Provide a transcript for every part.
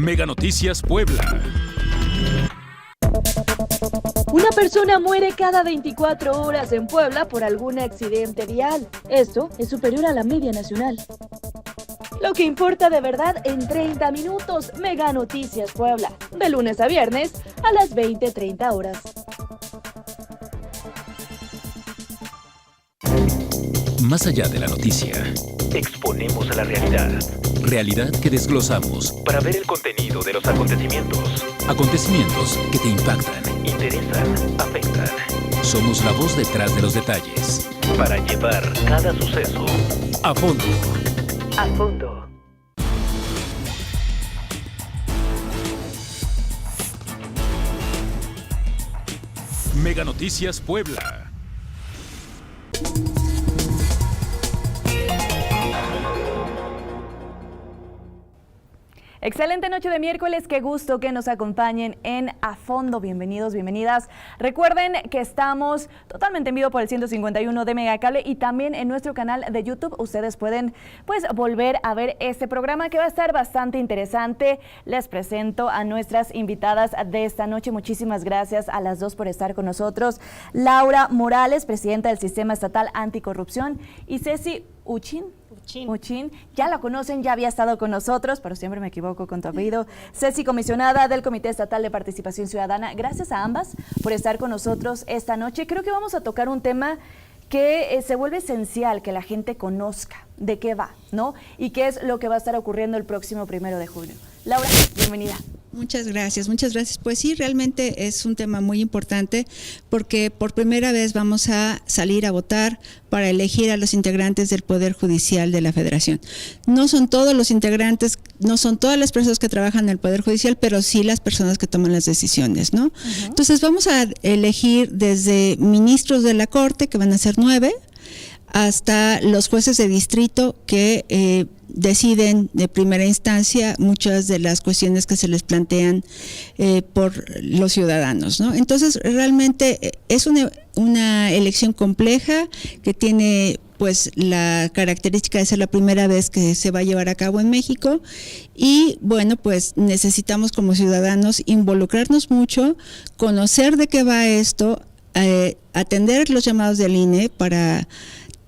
Mega Noticias Puebla. Una persona muere cada 24 horas en Puebla por algún accidente vial. Esto es superior a la media nacional. Lo que importa de verdad en 30 minutos. Mega Noticias Puebla. De lunes a viernes a las 20:30 horas. Más allá de la noticia, exponemos a la realidad. Realidad que desglosamos para ver el contenido de los acontecimientos. Acontecimientos que te impactan, interesan, afectan. Somos la voz detrás de los detalles para llevar cada suceso a fondo. A fondo. Mega Noticias Puebla. Excelente noche de miércoles, qué gusto que nos acompañen en A Fondo. Bienvenidos, bienvenidas. Recuerden que estamos totalmente en vivo por el 151 de Megacable y también en nuestro canal de YouTube. Ustedes pueden volver a ver este programa que va a estar bastante interesante. Les presento a nuestras invitadas de esta noche. Muchísimas gracias a las dos por estar con nosotros. Laura Morales, presidenta del Sistema Estatal Anticorrupción, y Ceci Uchin, ya la conocen, ya había estado con nosotros, pero siempre me equivoco con tu apellido. Ceci, comisionada del Comité Estatal de Participación Ciudadana. Gracias a ambas por estar con nosotros esta noche. Creo que vamos a tocar un tema que se vuelve esencial que la gente conozca de qué va, ¿no? Y qué es lo que va a estar ocurriendo el próximo 1 de junio. Laura, bienvenida. Muchas gracias, muchas gracias. Pues sí, realmente es un tema muy importante porque por primera vez vamos a salir a votar para elegir a los integrantes del Poder Judicial de la Federación. No son todos los integrantes, no son todas las personas que trabajan en el Poder Judicial, pero sí las personas que toman las decisiones, ¿no? Entonces vamos a elegir desde ministros de la Corte, que van a ser 9, hasta los jueces de distrito que deciden de primera instancia muchas de las cuestiones que se les plantean por los ciudadanos, ¿no? Entonces realmente es una elección compleja que tiene pues la característica de ser la primera vez que se va a llevar a cabo en México y bueno, pues necesitamos como ciudadanos involucrarnos mucho, conocer de qué va esto, atender los llamados del INE para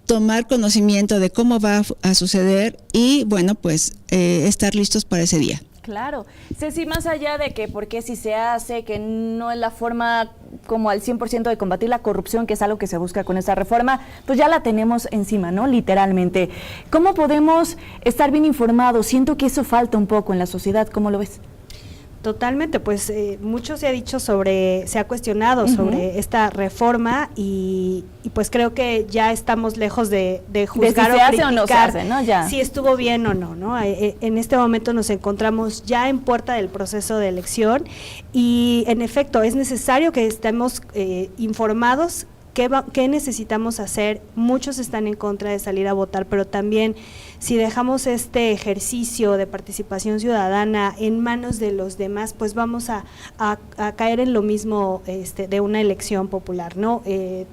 tomar conocimiento de cómo va a suceder y bueno, pues estar listos para ese día. Claro. Ceci, más allá de que por qué si se hace, que no es la forma como al 100% de combatir la corrupción, que es algo que se busca con esta reforma, pues ya la tenemos encima, ¿no? Literalmente. ¿Cómo podemos estar bien informados? Siento que eso falta un poco en la sociedad, ¿cómo lo ves? Totalmente, pues mucho se ha dicho se ha cuestionado sobre esta reforma y pues creo que ya estamos lejos de juzgar de si o se criticar hace o no se hace, ¿no? Ya. Si estuvo bien o no, ¿no? En este momento nos encontramos ya en puerta del proceso de elección y en efecto es necesario que estemos informados qué necesitamos hacer. Muchos están en contra de salir a votar, pero también si dejamos este ejercicio de participación ciudadana en manos de los demás, pues vamos a caer en lo mismo de una elección popular, ¿no?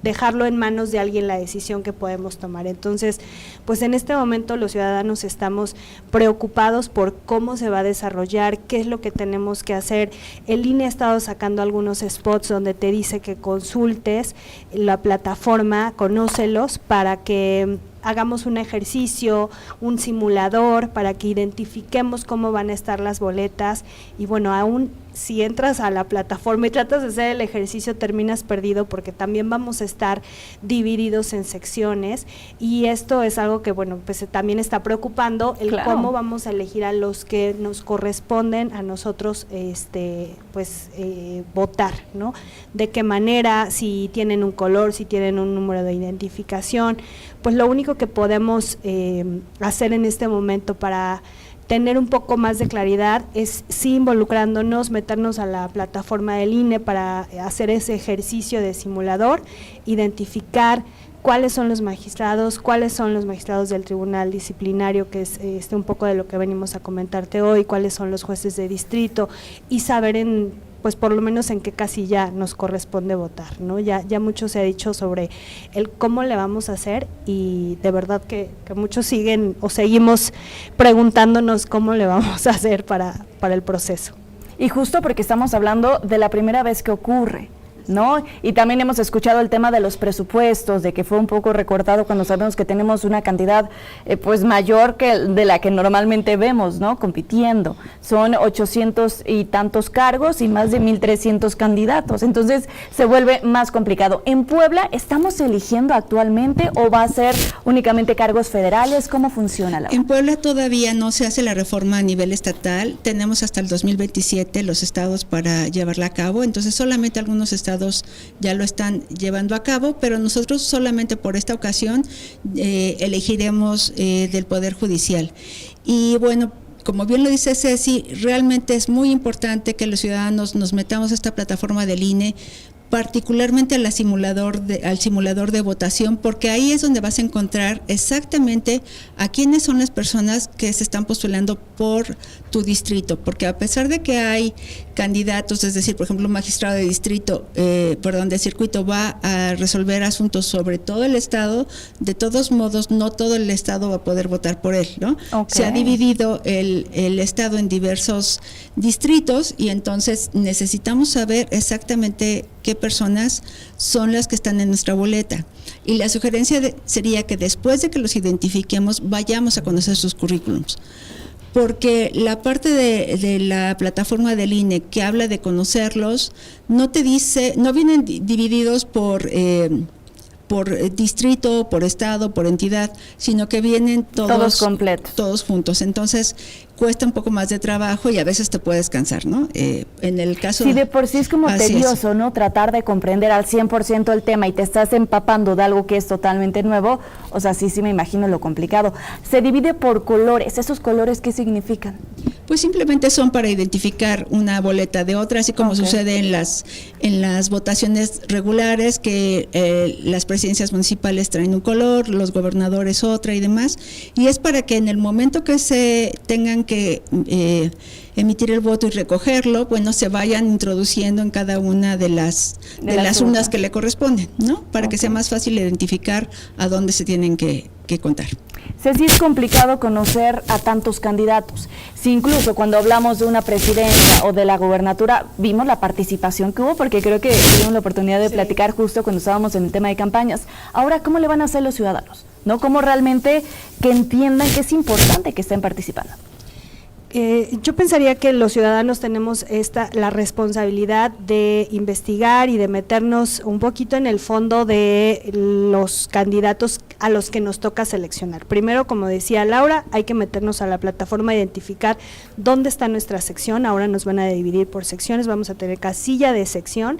Dejarlo en manos de alguien la decisión que podemos tomar. Entonces, pues en este momento los ciudadanos estamos preocupados por cómo se va a desarrollar, qué es lo que tenemos que hacer. El INE ha estado sacando algunos spots donde te dice que consultes la plataforma, conócelos para que hagamos un ejercicio, un simulador para que identifiquemos cómo van a estar las boletas y bueno, aún si entras a la plataforma y tratas de hacer el ejercicio terminas perdido porque también vamos a estar divididos en secciones y esto es algo que bueno, pues también está preocupando Claro. Cómo vamos a elegir a los que nos corresponden a nosotros votar, ¿no? De qué manera, si tienen un color, si tienen un número de identificación, pues lo único que podemos hacer en este momento para tener un poco más de claridad es sí involucrándonos, meternos a la plataforma del INE para hacer ese ejercicio de simulador, identificar cuáles son los magistrados del tribunal disciplinario, que es un poco de lo que venimos a comentarte hoy, cuáles son los jueces de distrito y saber en pues por lo menos en qué casilla nos corresponde votar, ¿no? Ya mucho se ha dicho sobre el cómo le vamos a hacer, y de verdad que muchos siguen o seguimos preguntándonos cómo le vamos a hacer para el proceso. Y justo porque estamos hablando de la primera vez que ocurre, ¿no? Y también hemos escuchado el tema de los presupuestos, de que fue un poco recortado cuando sabemos que tenemos una cantidad pues mayor que de la que normalmente vemos, ¿no? Compitiendo. Son 800 y tantos cargos y más de 1,300 candidatos. Entonces se vuelve más complicado. ¿En Puebla estamos eligiendo actualmente o va a ser únicamente cargos federales? ¿Cómo funciona, Laura? En Puebla todavía no se hace la reforma a nivel estatal. Tenemos hasta el 2027 los estados para llevarla a cabo. Entonces solamente algunos estados ya lo están llevando a cabo, pero nosotros solamente por esta ocasión elegiremos del Poder Judicial. Y bueno, como bien lo dice Ceci, realmente es muy importante que los ciudadanos nos metamos a esta plataforma del INE, particularmente al simulador de votación, porque ahí es donde vas a encontrar exactamente a quiénes son las personas que se están postulando por tu distrito, porque a pesar de que hay candidatos, es decir, por ejemplo, un magistrado de distrito, de circuito va a resolver asuntos sobre todo el estado, de todos modos no todo el estado va a poder votar por él, ¿no? Okay. Se ha dividido el estado en diversos distritos y entonces necesitamos saber exactamente qué personas son las que están en nuestra boleta. Y la sugerencia sería que después de que los identifiquemos, vayamos a conocer sus currículums. Porque la parte de la plataforma del INE que habla de conocerlos, no te dice, no vienen divididos por distrito, por estado, por entidad, sino que vienen todos completos, todos juntos. Entonces cuesta un poco más de trabajo y a veces te puedes cansar, ¿no? En el caso... Sí, de por sí es como tedioso, ¿no? Tratar de comprender al 100% el tema y te estás empapando de algo que es totalmente nuevo, o sea, sí me imagino lo complicado. Se divide por colores, ¿esos colores qué significan? Pues simplemente son para identificar una boleta de otra, así como sucede en las votaciones regulares, que las presidencias municipales traen un color, los gobernadores otra y demás, y es para que en el momento que se tengan que emitir el voto y recogerlo, bueno, se vayan introduciendo en cada una de las urnas que le corresponden, ¿no? Para que sea más fácil identificar a dónde se tienen que contar. Ceci, es complicado conocer a tantos candidatos. Si incluso cuando hablamos de una presidencia o de la gobernatura vimos la participación que hubo, porque creo que tuvimos la oportunidad de platicar justo cuando estábamos en el tema de campañas. Ahora, ¿cómo le van a hacer los ciudadanos? ¿No? ¿Cómo realmente que entiendan que es importante que estén participando? Yo pensaría que los ciudadanos tenemos la responsabilidad de investigar y de meternos un poquito en el fondo de los candidatos a los que nos toca seleccionar. Primero, como decía Laura, hay que meternos a la plataforma, identificar dónde está nuestra sección. Ahora nos van a dividir por secciones, vamos a tener casilla de sección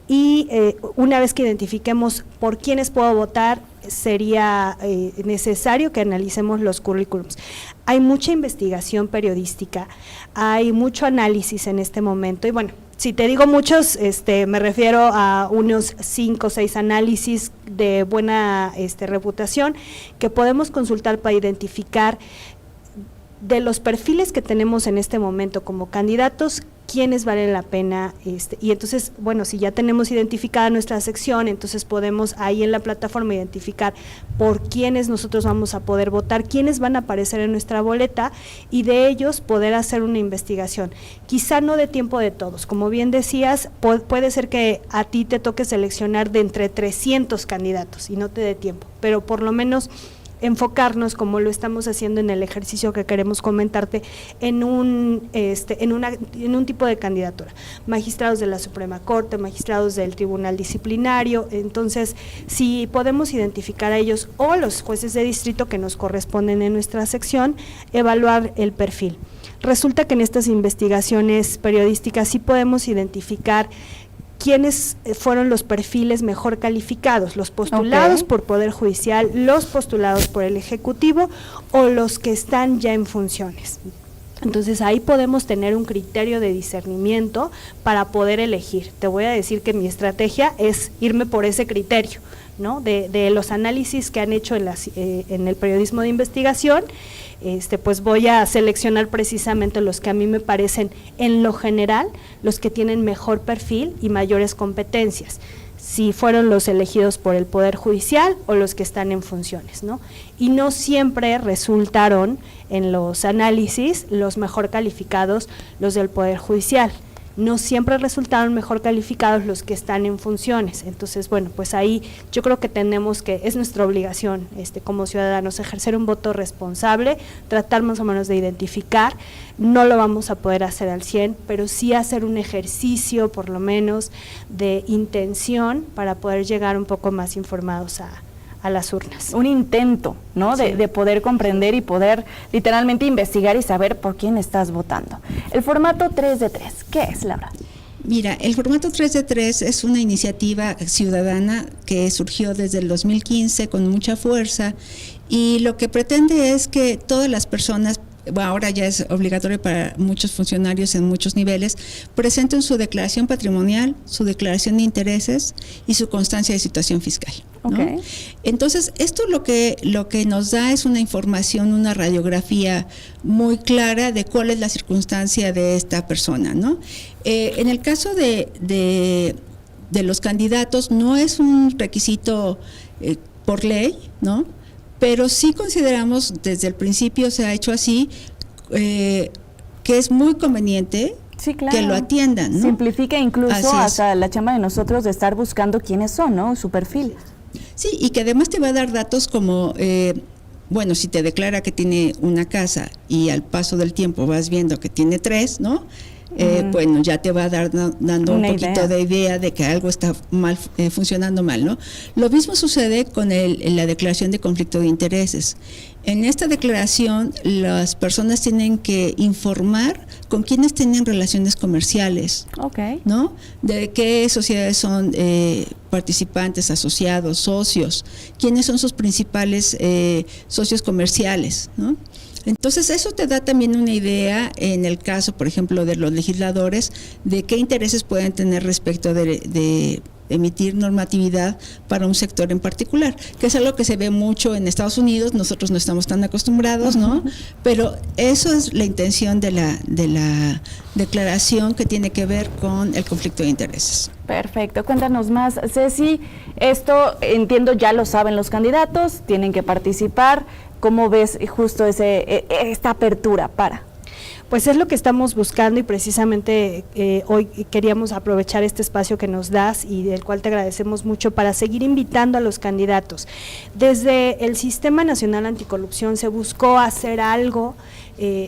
y una vez que identifiquemos por quiénes puedo votar, sería necesario que analicemos los currículums. Hay mucha investigación periodística, hay mucho análisis en este momento y bueno, si te digo muchos, me refiero a unos 5 o 6 análisis de buena reputación que podemos consultar para identificar de los perfiles que tenemos en este momento como candidatos, quiénes valen la pena, y entonces, bueno, si ya tenemos identificada nuestra sección, entonces podemos ahí en la plataforma identificar por quiénes nosotros vamos a poder votar, quiénes van a aparecer en nuestra boleta y de ellos poder hacer una investigación. Quizá no de tiempo de todos, como bien decías, puede ser que a ti te toque seleccionar de entre 300 candidatos y no te dé tiempo, pero por lo menos enfocarnos, como lo estamos haciendo en el ejercicio que queremos comentarte, en un tipo de candidatura, magistrados de la Suprema Corte, magistrados del Tribunal Disciplinario. Entonces, si podemos identificar a ellos o los jueces de distrito que nos corresponden en nuestra sección, evaluar el perfil. Resulta que en estas investigaciones periodísticas sí podemos identificar quiénes fueron los perfiles mejor calificados, los postulados por Poder Judicial, los postulados por el Ejecutivo o los que están ya en funciones. Entonces ahí podemos tener un criterio de discernimiento para poder elegir. Te voy a decir que mi estrategia es irme por ese criterio, ¿no? De los análisis que han hecho en el periodismo de investigación. pues voy a seleccionar precisamente los que a mí me parecen, en lo general, los que tienen mejor perfil y mayores competencias, si fueron los elegidos por el Poder Judicial o los que están en funciones, ¿no? Y no siempre resultaron en los análisis los mejor calificados los del Poder Judicial. No siempre resultaron mejor calificados los que están en funciones. Entonces, bueno, pues ahí yo creo que tenemos que, es nuestra obligación como ciudadanos, ejercer un voto responsable, tratar más o menos de identificar. No lo vamos a poder hacer al 100, pero sí hacer un ejercicio por lo menos de intención para poder llegar un poco más informados a las urnas. Un intento, ¿no? Sí. De poder comprender y poder literalmente investigar y saber por quién estás votando. El formato 3 de 3, ¿qué es, Laura? Mira, el formato 3 de 3 es una iniciativa ciudadana que surgió desde el 2015 con mucha fuerza, y lo que pretende es que todas las personas, bueno, ahora ya es obligatorio para muchos funcionarios en muchos niveles, presenten su declaración patrimonial, su declaración de intereses y su constancia de situación fiscal, ¿no? Okay. Entonces, esto lo que nos da es una información, una radiografía muy clara de cuál es la circunstancia de esta persona, ¿no? En el caso de los candidatos, no es un requisito por ley, ¿no? Pero sí consideramos, desde el principio se ha hecho así, que es muy conveniente, sí, claro, que lo atiendan, ¿no? Simplifica incluso Así hasta la chamba de nosotros de estar buscando quiénes son, ¿no? Su perfil. Sí, y que además te va a dar datos como, bueno, si te declara que tiene una casa y al paso del tiempo vas viendo que tiene 3, ¿no? Bueno, ya te va a dar dando un poquito de idea de que algo está mal, funcionando mal, ¿no? Lo mismo sucede con la declaración de conflicto de intereses. En esta declaración, las personas tienen que informar con quiénes tienen relaciones comerciales, okay, ¿no? De qué sociedades son participantes, asociados, socios, quiénes son sus principales socios comerciales, ¿no? Entonces, eso te da también una idea, en el caso, por ejemplo, de los legisladores, de qué intereses pueden tener respecto de emitir normatividad para un sector en particular, que es algo que se ve mucho en Estados Unidos. Nosotros no estamos tan acostumbrados, ¿no? Pero eso es la intención de la declaración, que tiene que ver con el conflicto de intereses. Perfecto, cuéntanos más, Ceci. Esto, entiendo, ya lo saben los candidatos, tienen que participar. ¿Cómo ves justo esta apertura para? Pues es lo que estamos buscando, y precisamente hoy queríamos aprovechar este espacio que nos das y del cual te agradecemos mucho, para seguir invitando a los candidatos. Desde el Sistema Nacional Anticorrupción se buscó hacer algo,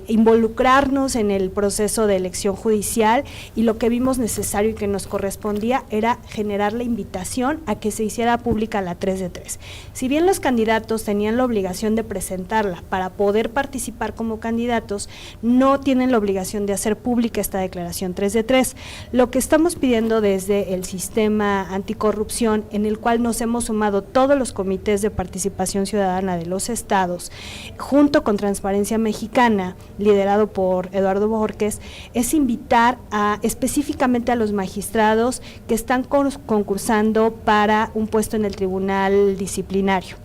involucrarnos en el proceso de elección judicial, y lo que vimos necesario y que nos correspondía era generar la invitación a que se hiciera pública la 3 de 3. Si bien los candidatos tenían la obligación de presentarla para poder participar como candidatos, no tienen la obligación de hacer pública esta declaración 3 de 3. Lo que estamos pidiendo desde el Sistema Anticorrupción, en el cual nos hemos sumado todos los comités de participación ciudadana de los estados, junto con Transparencia Mexicana, liderado por Eduardo Borges, es invitar específicamente a los magistrados que están concursando para un puesto en el Tribunal Disciplinario,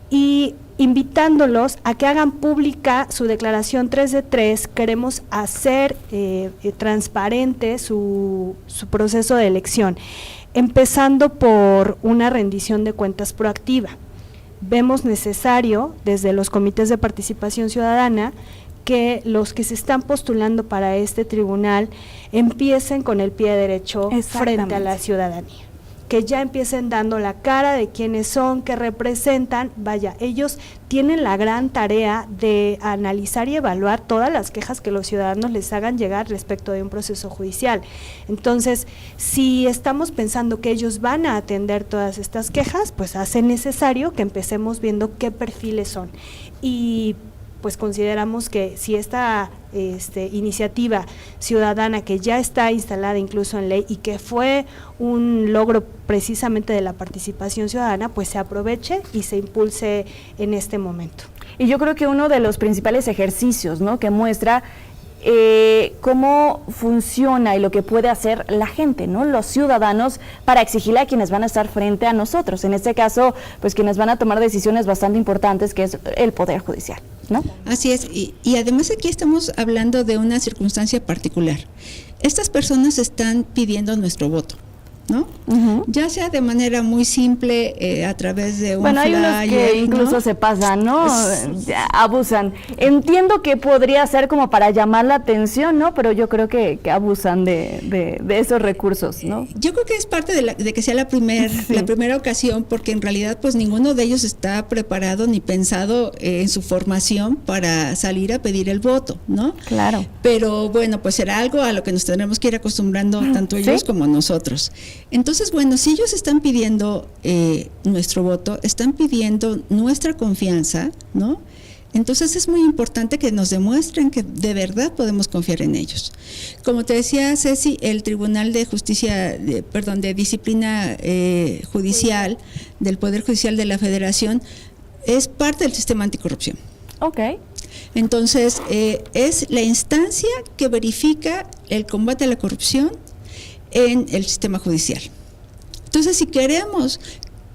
y invitándolos a que hagan pública su declaración 3 de 3. Queremos hacer transparente su proceso de elección, empezando por una rendición de cuentas proactiva. Vemos necesario, desde los comités de participación ciudadana, que los que se están postulando para este tribunal empiecen con el pie derecho frente a la ciudadanía, que ya empiecen dando la cara de quiénes son, qué representan. Vaya, ellos tienen la gran tarea de analizar y evaluar todas las quejas que los ciudadanos les hagan llegar respecto de un proceso judicial. Entonces, si estamos pensando que ellos van a atender todas estas quejas, pues hace necesario que empecemos viendo qué perfiles son. Y pues consideramos que si esta iniciativa ciudadana, que ya está instalada incluso en ley y que fue un logro precisamente de la participación ciudadana, pues se aproveche y se impulse en este momento. Y yo creo que uno de los principales ejercicios, ¿no?, que muestra cómo funciona y lo que puede hacer la gente, ¿no?, los ciudadanos, para exigirle a quienes van a estar frente a nosotros, en este caso, pues quienes van a tomar decisiones bastante importantes, que es el Poder Judicial. ¿no? Así es, y además aquí estamos hablando de una circunstancia particular. Estas personas están pidiendo nuestro voto, ¿no? Uh-huh. Ya sea de manera muy simple, a través de un hay flyer, unos que incluso ¿no? se pasan, ¿no? Abusan. Entiendo que podría ser como para llamar la atención, ¿no? Pero yo creo que abusan de esos recursos, ¿no? Yo creo que es parte de que sea la primera ocasión, porque en realidad pues ninguno de ellos está preparado ni pensado en su formación para salir a pedir el voto, ¿no? Claro. Pero bueno, pues será algo a lo que nos tendremos que ir acostumbrando tanto ellos ¿Sí? como nosotros. Entonces, bueno, si ellos están pidiendo nuestro voto, están pidiendo nuestra confianza, ¿no? Entonces es muy importante que nos demuestren que de verdad podemos confiar en ellos. Como te decía Ceci, el Tribunal de Justicia, de Disciplina Judicial, del Poder Judicial de la Federación, es parte del sistema anticorrupción. Ok. Entonces, es la instancia que verifica el combate a la corrupción en el sistema judicial. Entonces, si queremos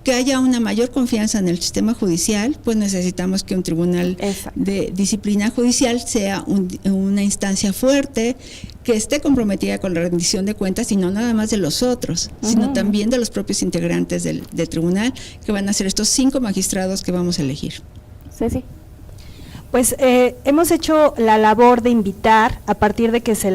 que haya una mayor confianza en el sistema judicial, pues necesitamos que un tribunal de disciplina judicial sea una instancia fuerte, que esté comprometida con la rendición de cuentas, y no nada más de los otros, sino también de los propios integrantes del tribunal, que van a ser estos 5 magistrados que vamos a elegir. Sí. Pues hemos hecho la labor de invitar, a partir de que se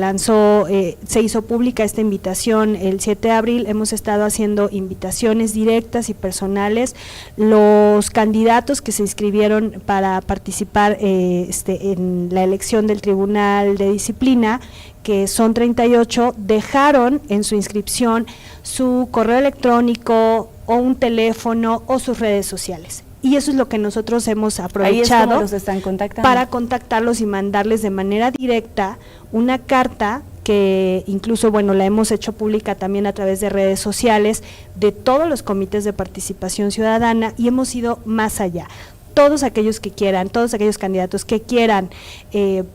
hizo pública esta invitación el 7 de abril, hemos estado haciendo invitaciones directas y personales. Los candidatos que se inscribieron para participar en la elección del Tribunal de Disciplina, que son 38, dejaron en su inscripción su correo electrónico o un teléfono o sus redes sociales. Y eso es lo que nosotros hemos aprovechado. Ahí es como los están contactando. Para contactarlos y mandarles de manera directa una carta que incluso, la hemos hecho pública también a través de redes sociales de todos los comités de participación ciudadana, y hemos ido más allá. Todos aquellos candidatos que quieran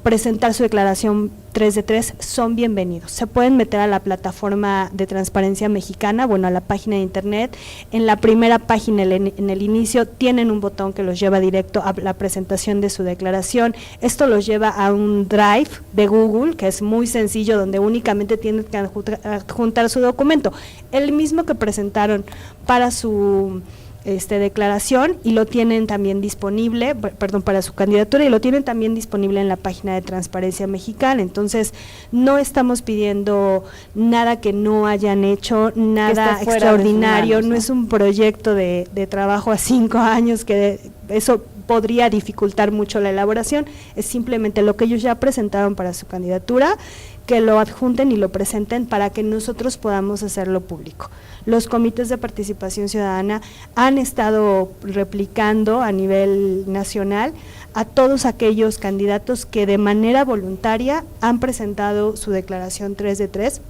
presentar su declaración 3 de 3 son bienvenidos. Se pueden meter a la plataforma de Transparencia Mexicana, a la página de internet. En la primera página, en el inicio, tienen un botón que los lleva directo a la presentación de su declaración. Esto los lleva a un drive de Google, que es muy sencillo, donde únicamente tienen que adjuntar su documento, el mismo que presentaron para su declaración, y lo tienen también disponible, para su candidatura, y lo tienen también disponible en la página de Transparencia Mexicana. Entonces, no estamos pidiendo nada que no hayan hecho, nada extraordinario, no es un proyecto de trabajo a 5 años, que eso podría dificultar mucho la elaboración. Es simplemente lo que ellos ya presentaron para su candidatura, que lo adjunten y lo presenten para que nosotros podamos hacerlo público. Los comités de participación ciudadana han estado replicando a nivel nacional a todos aquellos candidatos que de manera voluntaria han presentado su declaración 3 de 3,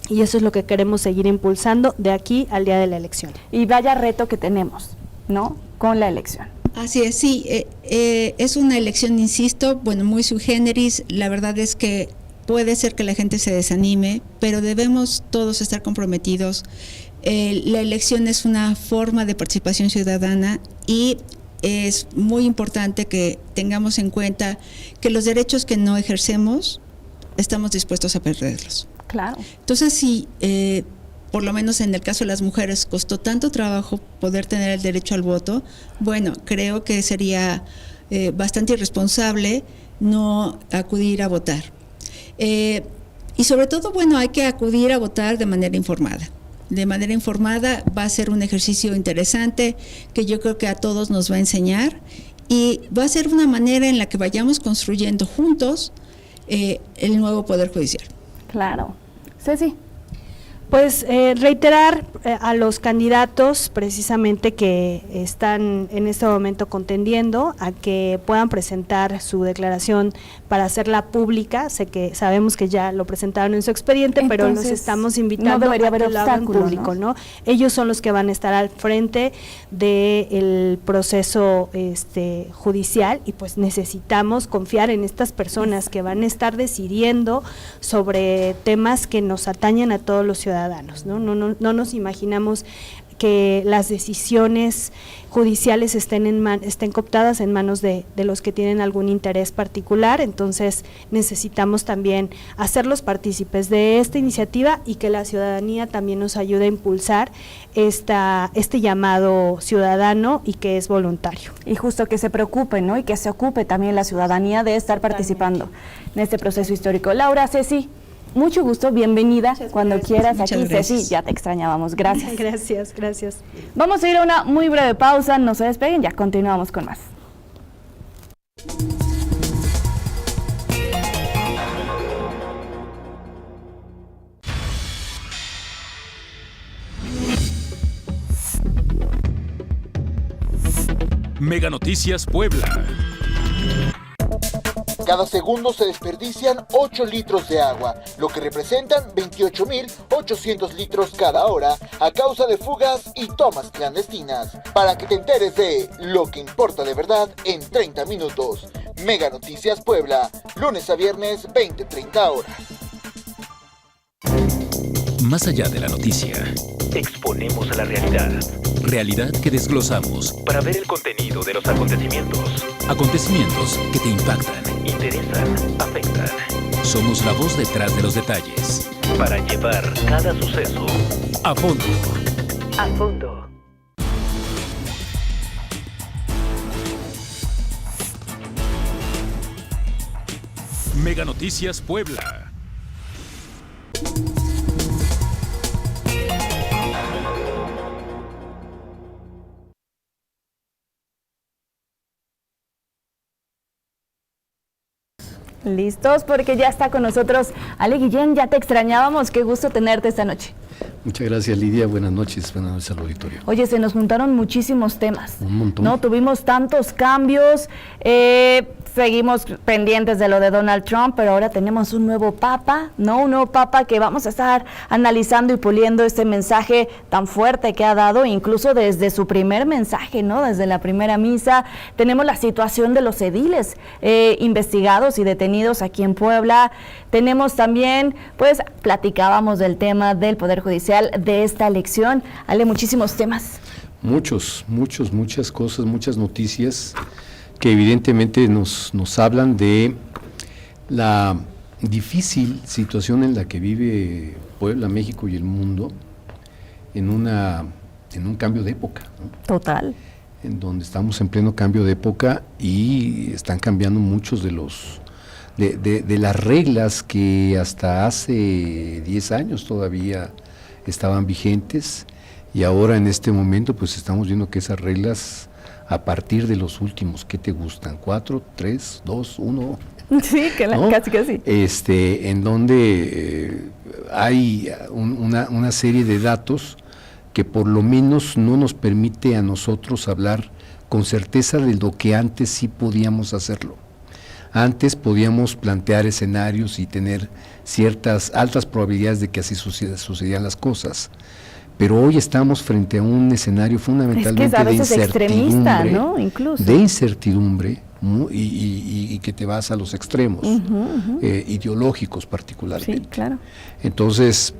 y eso es lo que queremos seguir impulsando de aquí al día de la elección. Y vaya reto que tenemos, ¿no?, con la elección. Así es, sí, es una elección, insisto, muy sui generis. La verdad es que puede ser que la gente se desanime, pero debemos todos estar comprometidos. La elección es una forma de participación ciudadana, y es muy importante que tengamos en cuenta que los derechos que no ejercemos estamos dispuestos a perderlos. Claro. Entonces, si por lo menos en el caso de las mujeres costó tanto trabajo poder tener el derecho al voto, creo que sería bastante irresponsable no acudir a votar. Y sobre todo, hay que acudir a votar de manera informada. De manera informada va a ser un ejercicio interesante que yo creo que a todos nos va a enseñar, y va a ser una manera en la que vayamos construyendo juntos el nuevo Poder Judicial. Claro. Ceci. Pues reiterar a los candidatos precisamente que están en este momento contendiendo a que puedan presentar su declaración para hacerla pública. Sabemos que ya lo presentaron en su expediente, pero los estamos invitando a que lo hagan público, ¿no? Ellos son los que van a estar al frente del proceso judicial, y pues necesitamos confiar en estas personas que van a estar decidiendo sobre temas que nos atañen a todos los ciudadanos. No nos imaginamos que las decisiones judiciales estén cooptadas en manos de los que tienen algún interés particular. Entonces necesitamos también hacerlos partícipes de esta iniciativa y que la ciudadanía también nos ayude a impulsar este llamado ciudadano y que es voluntario. Y justo que se preocupe, ¿no? Y que se ocupe también la ciudadanía de estar participando en este proceso histórico. Laura, Ceci, mucho gusto, bienvenida cuando quieras aquí. Ceci, ya te extrañábamos, gracias. Gracias. Vamos a ir a una muy breve pausa, no se despeguen, ya continuamos con más. Mega Noticias Puebla. Cada segundo se desperdician 8 litros de agua, lo que representan 28.800 litros cada hora a causa de fugas y tomas clandestinas. Para que te enteres de lo que importa de verdad en 30 minutos. Mega Noticias Puebla, lunes a viernes 20-30 horas. Más allá de la noticia, exponemos a la realidad. Realidad que desglosamos para ver el contenido de los acontecimientos. Acontecimientos que te impactan, interesan, afectan. Somos la voz detrás de los detalles para llevar cada suceso a fondo. A fondo. Mega Noticias Puebla. Listos, porque ya está con nosotros Ale Guillén, ya te extrañábamos, qué gusto tenerte esta noche. Muchas gracias, Lidia, buenas noches al auditorio. Oye, se nos juntaron muchísimos temas. Un montón. ¿No? Tuvimos tantos cambios, seguimos pendientes de lo de Donald Trump, pero ahora tenemos un nuevo papa, ¿no? Un nuevo papa que vamos a estar analizando y puliendo este mensaje tan fuerte que ha dado, incluso desde su primer mensaje, ¿no? Desde la primera misa. Tenemos la situación de los ediles investigados y detenidos aquí en Puebla. Tenemos también, pues, platicábamos del tema del Poder Judicial de esta elección. Ale, muchísimos temas. Muchas cosas, muchas noticias que evidentemente nos hablan de la difícil situación en la que vive Puebla, México y el mundo en un cambio de época, ¿no? Total. En donde estamos en pleno cambio de época y están cambiando muchos de las reglas que hasta hace 10 años todavía estaban vigentes, y ahora en este momento pues estamos viendo que esas reglas, a partir de los últimos, ¿qué te gustan? 4, 3, 2, 1. Sí, ¿no? Casi. En donde hay una serie de datos que por lo menos no nos permite a nosotros hablar con certeza de lo que antes sí podíamos hacerlo. Antes podíamos plantear escenarios y tener ciertas altas probabilidades de que así sucedían las cosas. Pero hoy estamos frente a un escenario fundamentalmente a veces de extremista, ¿no? Incluso. De incertidumbre, y que te vas a los extremos, ideológicos particularmente. Sí, claro. Entonces,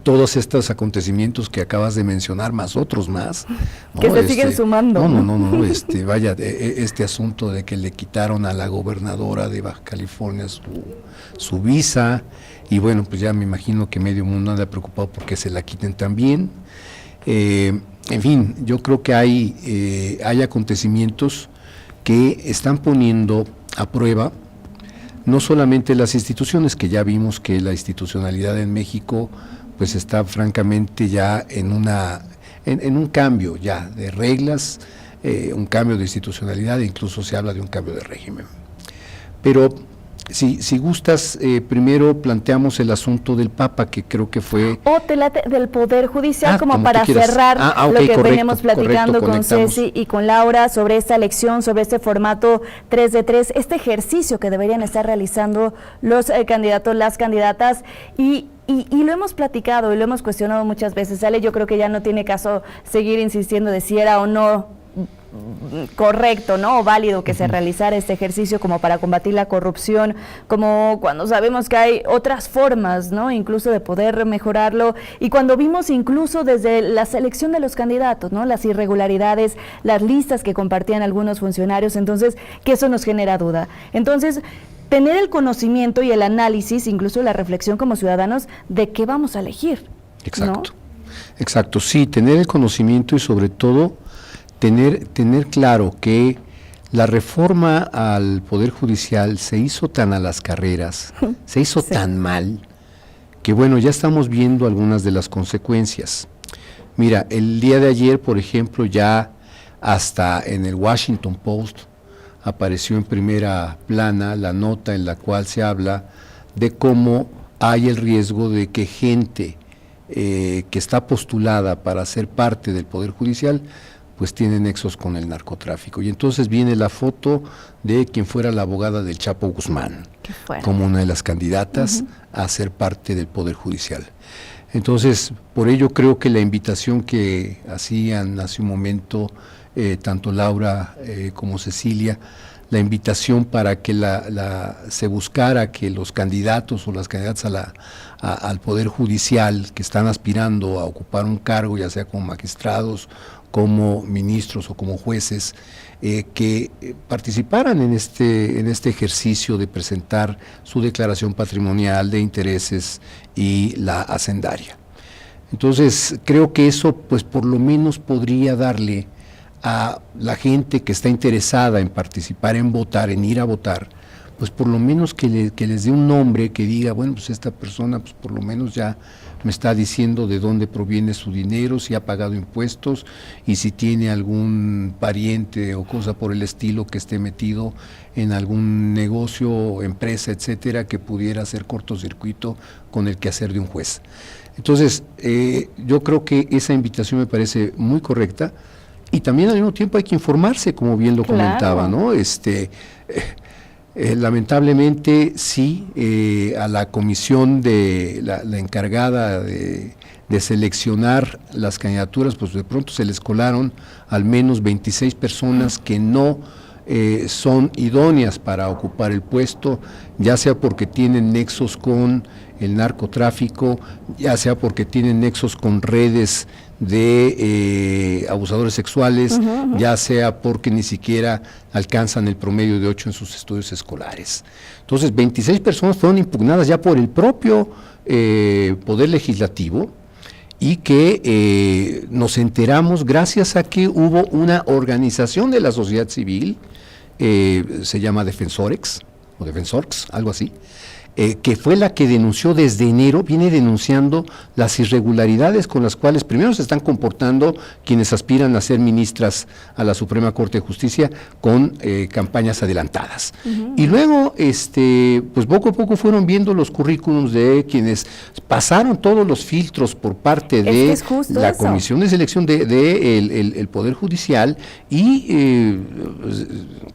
todos estos acontecimientos que acabas de mencionar, más otros más, ¿no? Que se siguen sumando. No, este asunto de que le quitaron a la gobernadora de Baja California su visa, y bueno, pues ya me imagino que medio mundo anda preocupado porque se la quiten también. En fin, yo creo que hay acontecimientos que están poniendo a prueba no solamente las instituciones, que ya vimos que la institucionalidad en México pues está francamente ya en un cambio ya de reglas, un cambio de institucionalidad, e incluso se habla de un cambio de régimen. Pero si gustas, primero planteamos el asunto del Papa, que creo que fue... del Poder Judicial, como para quieras. cerrar lo que veníamos platicando con conectamos. Ceci y con Laura sobre esta elección, sobre este formato 3 de 3, este ejercicio que deberían estar realizando los candidatos, las candidatas, y lo hemos platicado y lo hemos cuestionado muchas veces. Ale, yo creo que ya no tiene caso seguir insistiendo de si era o no correcto, ¿no? O válido que se realizara este ejercicio como para combatir la corrupción, como cuando sabemos que hay otras formas, ¿no? Incluso de poder mejorarlo, y cuando vimos incluso desde la selección de los candidatos, ¿no? Las irregularidades, las listas que compartían algunos funcionarios, entonces, que eso nos genera duda. Entonces, tener el conocimiento y el análisis, incluso la reflexión como ciudadanos, de qué vamos a elegir, Exacto, ¿no? exacto, sí, tener el conocimiento y sobre todo tener claro que la reforma al Poder Judicial se hizo tan a las carreras, se hizo tan mal, que bueno, ya estamos viendo algunas de las consecuencias. Mira, el día de ayer, por ejemplo, ya hasta en el Washington Post apareció en primera plana la nota en la cual se habla de cómo hay el riesgo de que gente que está postulada para ser parte del Poder Judicial pues tiene nexos con el narcotráfico. Y entonces viene la foto de quien fuera la abogada del Chapo Guzmán, como una de las candidatas a ser parte del Poder Judicial. Entonces, por ello creo que la invitación que hacían hace un momento, tanto Laura como Cecilia, la invitación para que se buscara que los candidatos o las candidatas al Poder Judicial que están aspirando a ocupar un cargo, ya sea como magistrados, como ministros o como jueces, que participaran en este ejercicio de presentar su declaración patrimonial de intereses y la hacendaria. Entonces, creo que eso, pues por lo menos podría darle a la gente que está interesada en participar, en votar, en ir a votar, pues por lo menos que les dé un nombre que diga, bueno, pues esta persona pues por lo menos ya me está diciendo de dónde proviene su dinero, si ha pagado impuestos y si tiene algún pariente o cosa por el estilo que esté metido en algún negocio, empresa, etcétera, que pudiera hacer cortocircuito con el quehacer de un juez. Entonces, yo creo que esa invitación me parece muy correcta y también al mismo tiempo hay que informarse, como bien lo comentaba, ¿no? Lamentablemente sí, a la comisión de la encargada de seleccionar las candidaturas, pues de pronto se les colaron al menos 26 personas que no son idóneas para ocupar el puesto, ya sea porque tienen nexos con el narcotráfico, ya sea porque tienen nexos con redes de abusadores sexuales, ya sea porque ni siquiera alcanzan el promedio de 8 en sus estudios escolares. Entonces, 26 personas fueron impugnadas ya por el propio Poder Legislativo y que nos enteramos gracias a que hubo una organización de la sociedad civil, se llama Defensorex, o Defensorx, algo así, que fue la que denunció desde enero, viene denunciando las irregularidades con las cuales primero se están comportando quienes aspiran a ser ministras a la Suprema Corte de Justicia con campañas adelantadas. Y luego, pues poco a poco fueron viendo los currículums de quienes pasaron todos los filtros por parte de la Comisión de Selección el Poder Judicial y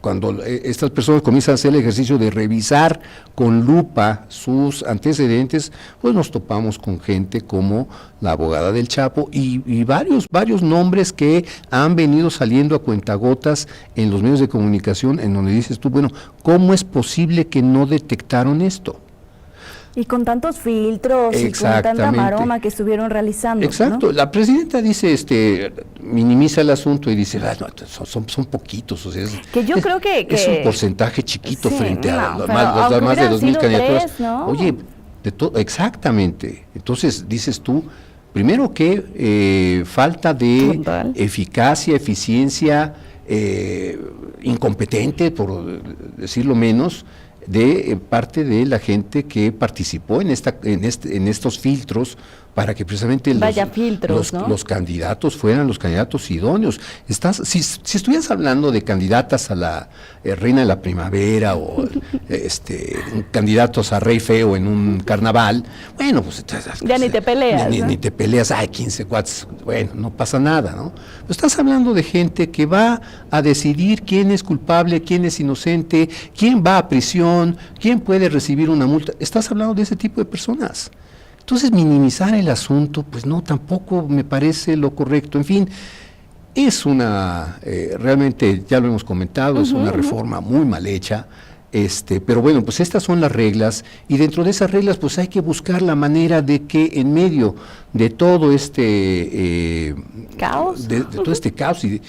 cuando estas personas comienzan a hacer el ejercicio de revisar con lupa sus antecedentes, pues nos topamos con gente como la abogada del Chapo y varios nombres que han venido saliendo a cuentagotas en los medios de comunicación, en donde dices tú, bueno, ¿cómo es posible que no detectaron esto? Y con tantos filtros y con tanta maroma que estuvieron realizando. Exacto, ¿no? La presidenta dice, minimiza el asunto y dice, no, son poquitos, o sea, que yo creo que es un porcentaje chiquito frente a los más de 2,000 candidaturas. ¿No? Oye, exactamente. Entonces dices tú, primero que falta de eficacia, eficiencia, incompetente, por decirlo menos, de parte de la gente que participó en estos filtros para que precisamente los candidatos fueran los candidatos idóneos. Si estuvieras hablando de candidatas a la reina de la primavera o candidatos a rey feo en un carnaval, bueno, pues ya ni te peleas. Ni te peleas, 15 cuates, bueno, no pasa nada, ¿no? Pero estás hablando de gente que va a decidir quién es culpable, quién es inocente, quién va a prisión, quién puede recibir una multa. Estás hablando de ese tipo de personas. Entonces, minimizar el asunto, pues no, tampoco me parece lo correcto. En fin, Es realmente ya lo hemos comentado, es una reforma muy mal hecha. Pero bueno, pues estas son las reglas, y dentro de esas reglas pues hay que buscar la manera de que en medio de todo este caos, de todo este caos y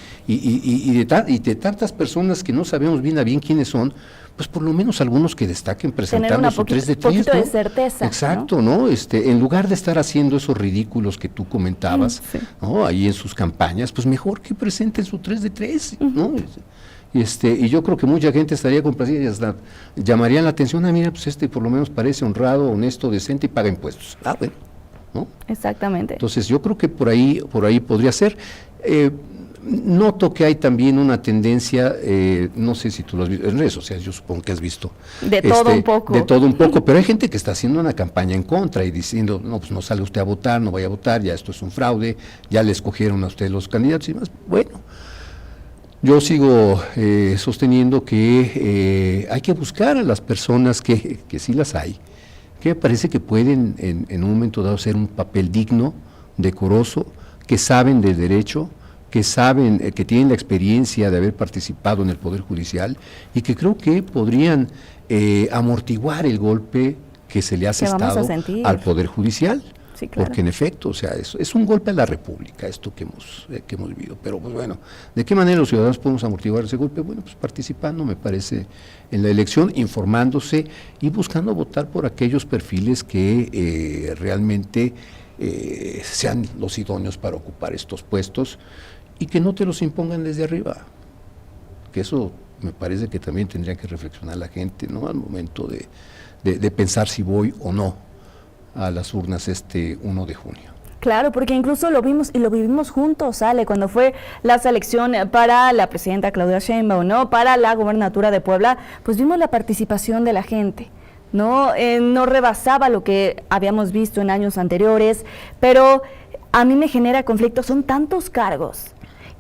de tantas personas que no sabemos bien a bien quiénes son, pues por lo menos algunos que destaquen presentando su 3 de 3, poquito ¿no? de certeza. Exacto, ¿no? En lugar de estar haciendo esos ridículos que tú comentabas, ¿no? Ahí en sus campañas, pues mejor que presenten su 3 de 3, ¿no? Y yo creo que mucha gente estaría complacida y hasta llamarían la atención, mira, pues por lo menos parece honrado, honesto, decente y paga impuestos. Bueno, ¿no? Exactamente. Entonces yo creo que por ahí podría ser. Noto que hay también una tendencia, no sé si tú lo has visto, en redes sociales yo supongo que has visto. De todo un poco. De todo un poco, pero hay gente que está haciendo una campaña en contra y diciendo, no, pues no sale usted a votar, no vaya a votar, ya esto es un fraude, ya le escogieron a usted los candidatos y más. Bueno, yo sigo sosteniendo que hay que buscar a las personas que sí las hay, que parece que pueden en un momento dado hacer un papel digno, decoroso, que saben de derecho, que saben, que tienen la experiencia de haber participado en el Poder Judicial y que creo que podrían amortiguar el golpe que se le ha asestado al Poder Judicial. Sí, claro. Porque en efecto, o sea, es un golpe a la República esto que hemos vivido. Pero pues bueno, ¿de qué manera los ciudadanos podemos amortiguar ese golpe? Bueno, pues participando, me parece, en la elección, informándose y buscando votar por aquellos perfiles que realmente sean los idóneos para ocupar estos puestos y que no te los impongan desde arriba. Que eso me parece que también tendría que reflexionar la gente, ¿no? Al momento de pensar si voy o no a las urnas 1 de junio. Claro, porque incluso lo vimos y lo vivimos juntos, Ale, cuando fue la selección para la presidenta Claudia Sheinbaum, ¿no? Para la gobernatura de Puebla, pues vimos la participación de la gente, ¿no? No rebasaba lo que habíamos visto en años anteriores, pero a mí me genera conflicto, son tantos cargos.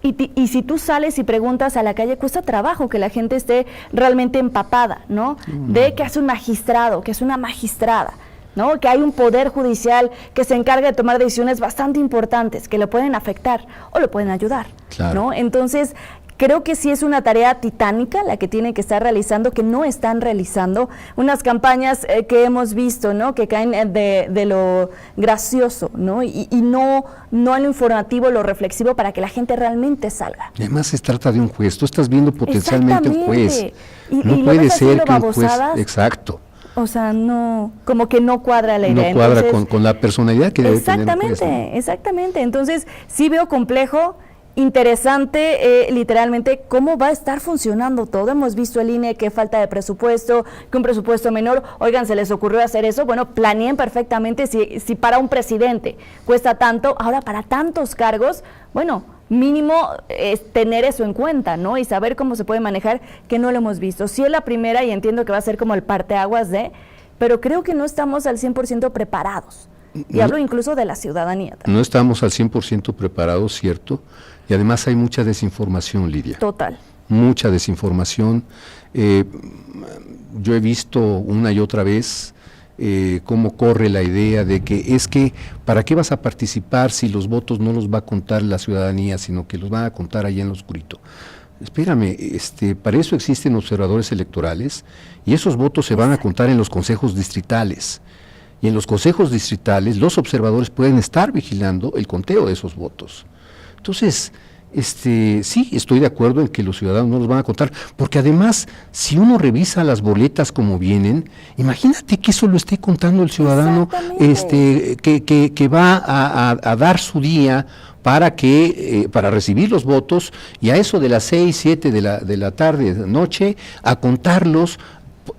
Y si tú sales y preguntas a la calle, cuesta trabajo que la gente esté realmente empapada, ¿no? De que hace un magistrado, que es una magistrada, ¿no? Que hay un poder judicial que se encarga de tomar decisiones bastante importantes que lo pueden afectar o lo pueden ayudar, claro, ¿no? Entonces, creo que sí es una tarea titánica la que tienen que estar realizando, que no están realizando, unas campañas que hemos visto, ¿no? Que caen de lo gracioso, ¿no? Y no en lo informativo, lo reflexivo, para que la gente realmente salga. Además se trata de un juez, tú estás viendo potencialmente un juez, no y puede ser que un juez, exacto. O sea, no, como que no cuadra la idea. No cuadra. Entonces, con la personalidad que debe tener un juez, ¿no? Exactamente. Entonces, sí veo complejo, interesante, literalmente, cómo va a estar funcionando todo. Hemos visto el INE que falta de presupuesto, que un presupuesto menor, oigan, se les ocurrió hacer eso, bueno, planeen perfectamente si para un presidente cuesta tanto, ahora para tantos cargos, bueno, mínimo tener eso en cuenta, ¿no? Y saber cómo se puede manejar, que no lo hemos visto. Sí es la primera y entiendo que va a ser como el parteaguas pero creo que no estamos al 100% preparados. Y hablo incluso de la ciudadanía también. No estamos al 100% preparados, cierto, y además hay mucha desinformación, Lidia. Total. Mucha desinformación. Yo he visto una y otra vez cómo corre la idea de que es que ¿para qué vas a participar si los votos no los va a contar la ciudadanía, sino que los van a contar allá en lo oscurito? Espérame, para eso existen observadores electorales y esos votos se van a contar en los consejos distritales. Y en los consejos distritales los observadores pueden estar vigilando el conteo de esos votos. Entonces, sí, estoy de acuerdo en que los ciudadanos no los van a contar, porque además, si uno revisa las boletas como vienen, imagínate que eso lo esté contando el ciudadano que va a dar su día para recibir los votos, y a eso de las 6, 7 de la tarde, noche, a contarlos,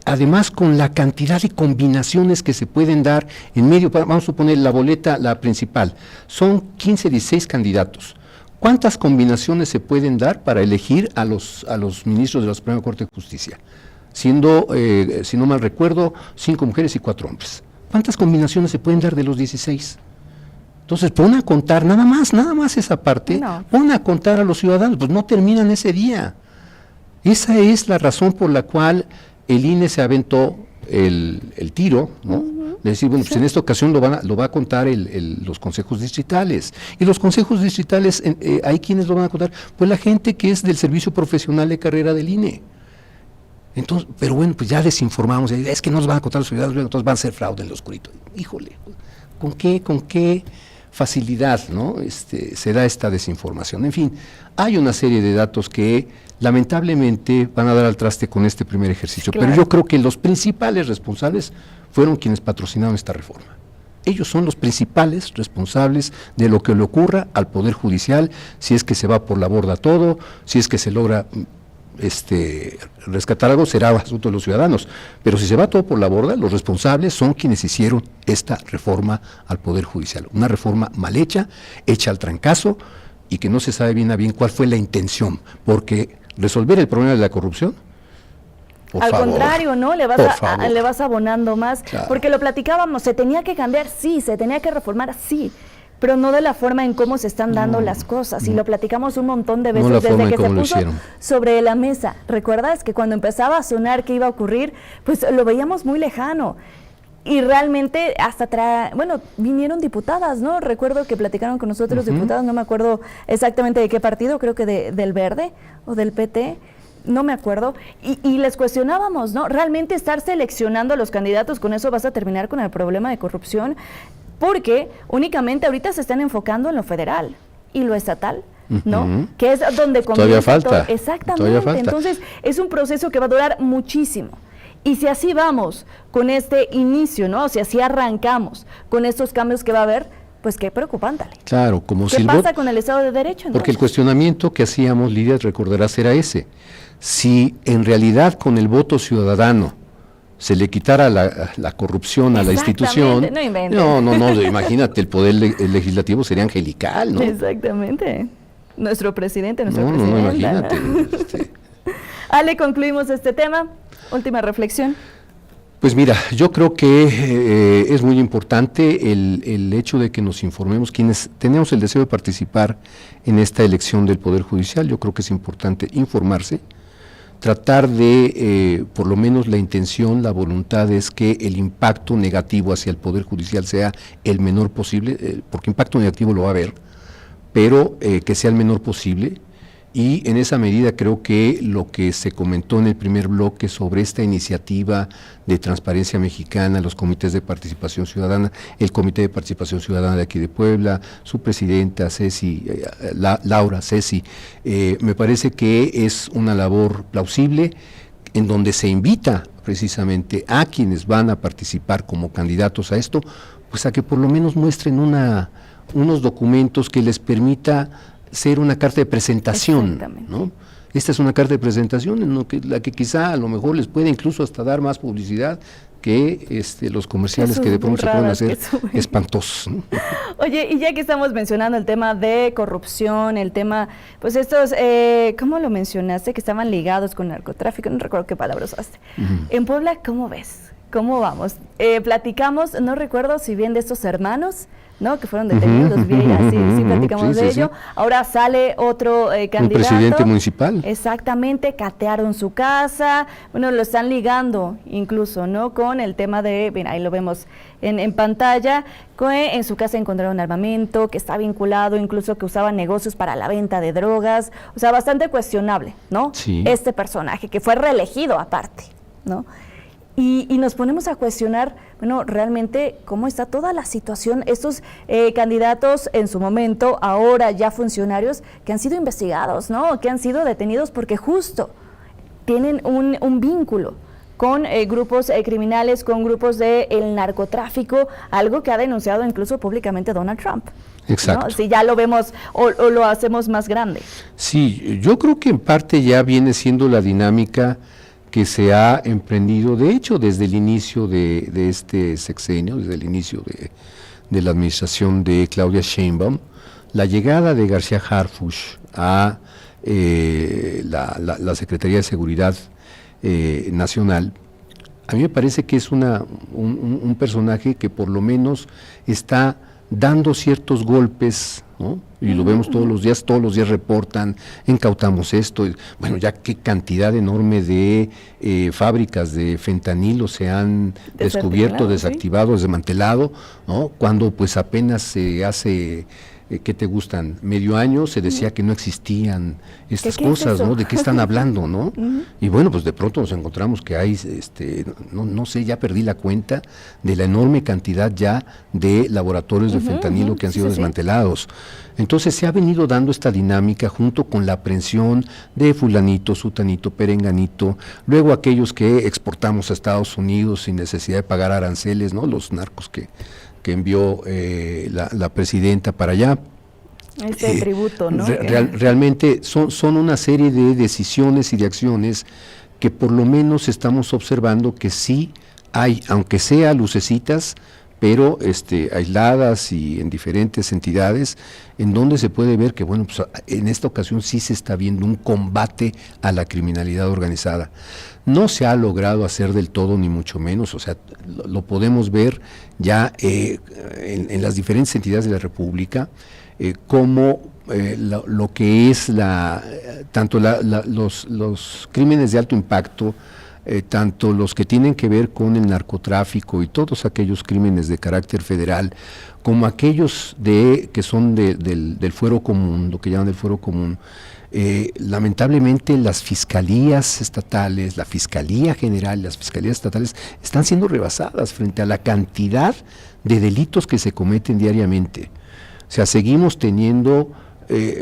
además con la cantidad de combinaciones que se pueden dar en medio. Vamos a suponer la boleta, la principal, son 15, 16 candidatos. ¿Cuántas combinaciones se pueden dar para elegir a los ministros de la Suprema Corte de Justicia? Siendo, si no mal recuerdo, 5 mujeres y 4 hombres. ¿Cuántas combinaciones se pueden dar de los 16? Entonces, pon a contar, nada más esa parte, pon a contar a los ciudadanos, pues no terminan ese día. Esa es la razón por la cual el INE se aventó el tiro, ¿no? De decir, bueno, pues en esta ocasión lo va a contar los consejos distritales. Y los consejos distritales, ¿hay quienes lo van a contar? Pues la gente que es del servicio profesional de carrera del INE. Entonces, pero bueno, pues ya desinformamos, es que no nos van a contar los ciudadanos, entonces van a ser fraude en lo oscurito. Híjole, ¿con qué facilidad, ¿no? Se da esta desinformación? En fin, hay una serie de datos que lamentablemente van a dar al traste con este primer ejercicio, claro. Pero yo creo que los principales responsables fueron quienes patrocinaron esta reforma. Ellos son los principales responsables de lo que le ocurra al Poder Judicial, si es que se va por la borda todo, si es que se logra rescatar algo, será asunto de los ciudadanos, pero si se va todo por la borda, los responsables son quienes hicieron esta reforma al Poder Judicial, una reforma mal hecha al trancazo, y que no se sabe bien a bien cuál fue la intención, porque resolver el problema de la corrupción, al contrario, ¿no? Le vas abonando más, claro. Porque lo platicábamos, se tenía que cambiar, sí, se tenía que reformar, sí, pero no de la forma en cómo se están dando las cosas, y lo platicamos un montón de veces desde que se puso sobre la mesa. ¿Recuerdas que cuando empezaba a sonar qué iba a ocurrir, pues lo veíamos muy lejano? Y realmente vinieron diputadas, ¿no? Recuerdo que platicaron con nosotros diputados, no me acuerdo exactamente de qué partido, creo que del Verde o del PT, no me acuerdo, y les cuestionábamos, ¿no? Realmente estar seleccionando a los candidatos, con eso vas a terminar con el problema de corrupción, porque únicamente ahorita se están enfocando en lo federal y lo estatal, ¿no? Que es donde comienza todavía falta. Exactamente, todavía falta. Entonces es un proceso que va a durar muchísimo. Y si así vamos con este inicio, ¿no? Si así arrancamos con estos cambios que va a haber, pues qué preocupante. Claro, como ¿Qué pasa con el Estado de Derecho, entonces? Porque el cuestionamiento que hacíamos, Lidia, recordarás, era ese. Si en realidad con el voto ciudadano se le quitara la corrupción a la institución, no, imagínate, el poder legislativo sería angelical, ¿no? Exactamente. Nuestro presidente, No, imagínate. Ale, concluimos este tema. Última reflexión. Pues mira, yo creo que es muy importante el hecho de que nos informemos, quienes tenemos el deseo de participar en esta elección del Poder Judicial. Yo creo que es importante informarse, tratar de, por lo menos la intención, la voluntad es que el impacto negativo hacia el Poder Judicial sea el menor posible, porque impacto negativo lo va a haber, pero que sea el menor posible. Y en esa medida creo que lo que se comentó en el primer bloque sobre esta iniciativa de Transparencia Mexicana, los comités de participación ciudadana, el Comité de Participación Ciudadana de aquí de Puebla, su presidenta Ceci, Laura Ceci, me parece que es una labor plausible en donde se invita precisamente a quienes van a participar como candidatos a esto, pues a que por lo menos muestren unos documentos que les permita ser una carta de presentación, ¿no? Esta es una carta de presentación en la que quizá a lo mejor les puede incluso hasta dar más publicidad que los comerciales que de pronto se pueden hacer espantosos, ¿no? Oye, y ya que estamos mencionando el tema de corrupción, el tema, pues estos, ¿cómo lo mencionaste? Que estaban ligados con narcotráfico, no recuerdo qué palabra usaste. En Puebla, ¿cómo ves? ¿Cómo vamos? Platicamos, no recuerdo si bien de estos hermanos, ¿no? Que fueron detenidos, los vi, sí platicamos de ello. Ahora sale otro candidato. Un presidente municipal. Exactamente, catearon su casa, bueno, lo están ligando incluso, ¿no? Con el tema de, mira, ahí lo vemos en pantalla, que en su casa encontraron armamento, que está vinculado, incluso que usaba negocios para la venta de drogas, o sea, bastante cuestionable, ¿no? Sí. Este personaje, que fue reelegido aparte, ¿no? Y nos ponemos a cuestionar, bueno, realmente cómo está toda la situación, estos candidatos en su momento, ahora ya funcionarios, que han sido investigados, ¿no? Que han sido detenidos porque justo tienen un vínculo con grupos criminales, con grupos del narcotráfico, algo que ha denunciado incluso públicamente Donald Trump. Exacto. ¿No? Si ya lo vemos o lo hacemos más grande. Sí, yo creo que en parte ya viene siendo la dinámica que se ha emprendido, de hecho, desde el inicio de este sexenio, desde el inicio de la administración de Claudia Sheinbaum, la llegada de García Harfuch a la Secretaría de Seguridad Nacional, a mí me parece que es un personaje que por lo menos está dando ciertos golpes, ¿no? Y lo vemos todos los días reportan, incautamos esto. Bueno, ya qué cantidad enorme de fábricas de fentanilo se han descubierto, desactivado, desmantelado, ¿no? Cuando pues apenas se hace... ¿qué te gustan? Medio año se decía que no existían estas cosas, ¿no? ¿De qué están hablando, no? Y bueno, pues de pronto nos encontramos que hay, no sé, ya perdí la cuenta de la enorme cantidad ya de laboratorios de fentanilo que han sido desmantelados. Entonces se ha venido dando esta dinámica junto con la aprehensión de fulanito, sutanito, perenganito, luego aquellos que exportamos a Estados Unidos sin necesidad de pagar aranceles, ¿no? Los narcos que envió la presidenta para allá. Este tributo, ¿no? Realmente son una serie de decisiones y de acciones que por lo menos estamos observando que sí hay, aunque sea lucecitas, pero aisladas y en diferentes entidades, en donde se puede ver que, bueno, pues en esta ocasión sí se está viendo un combate a la criminalidad organizada. No se ha logrado hacer del todo, ni mucho menos, o sea, lo podemos ver ya en las diferentes entidades de la República, como lo que es tanto los crímenes de alto impacto, tanto los que tienen que ver con el narcotráfico y todos aquellos crímenes de carácter federal, como aquellos que son del fuero común, lo que llaman del fuero común. Lamentablemente las fiscalías estatales, la Fiscalía General, las fiscalías estatales están siendo rebasadas frente a la cantidad de delitos que se cometen diariamente. O sea, seguimos teniendo...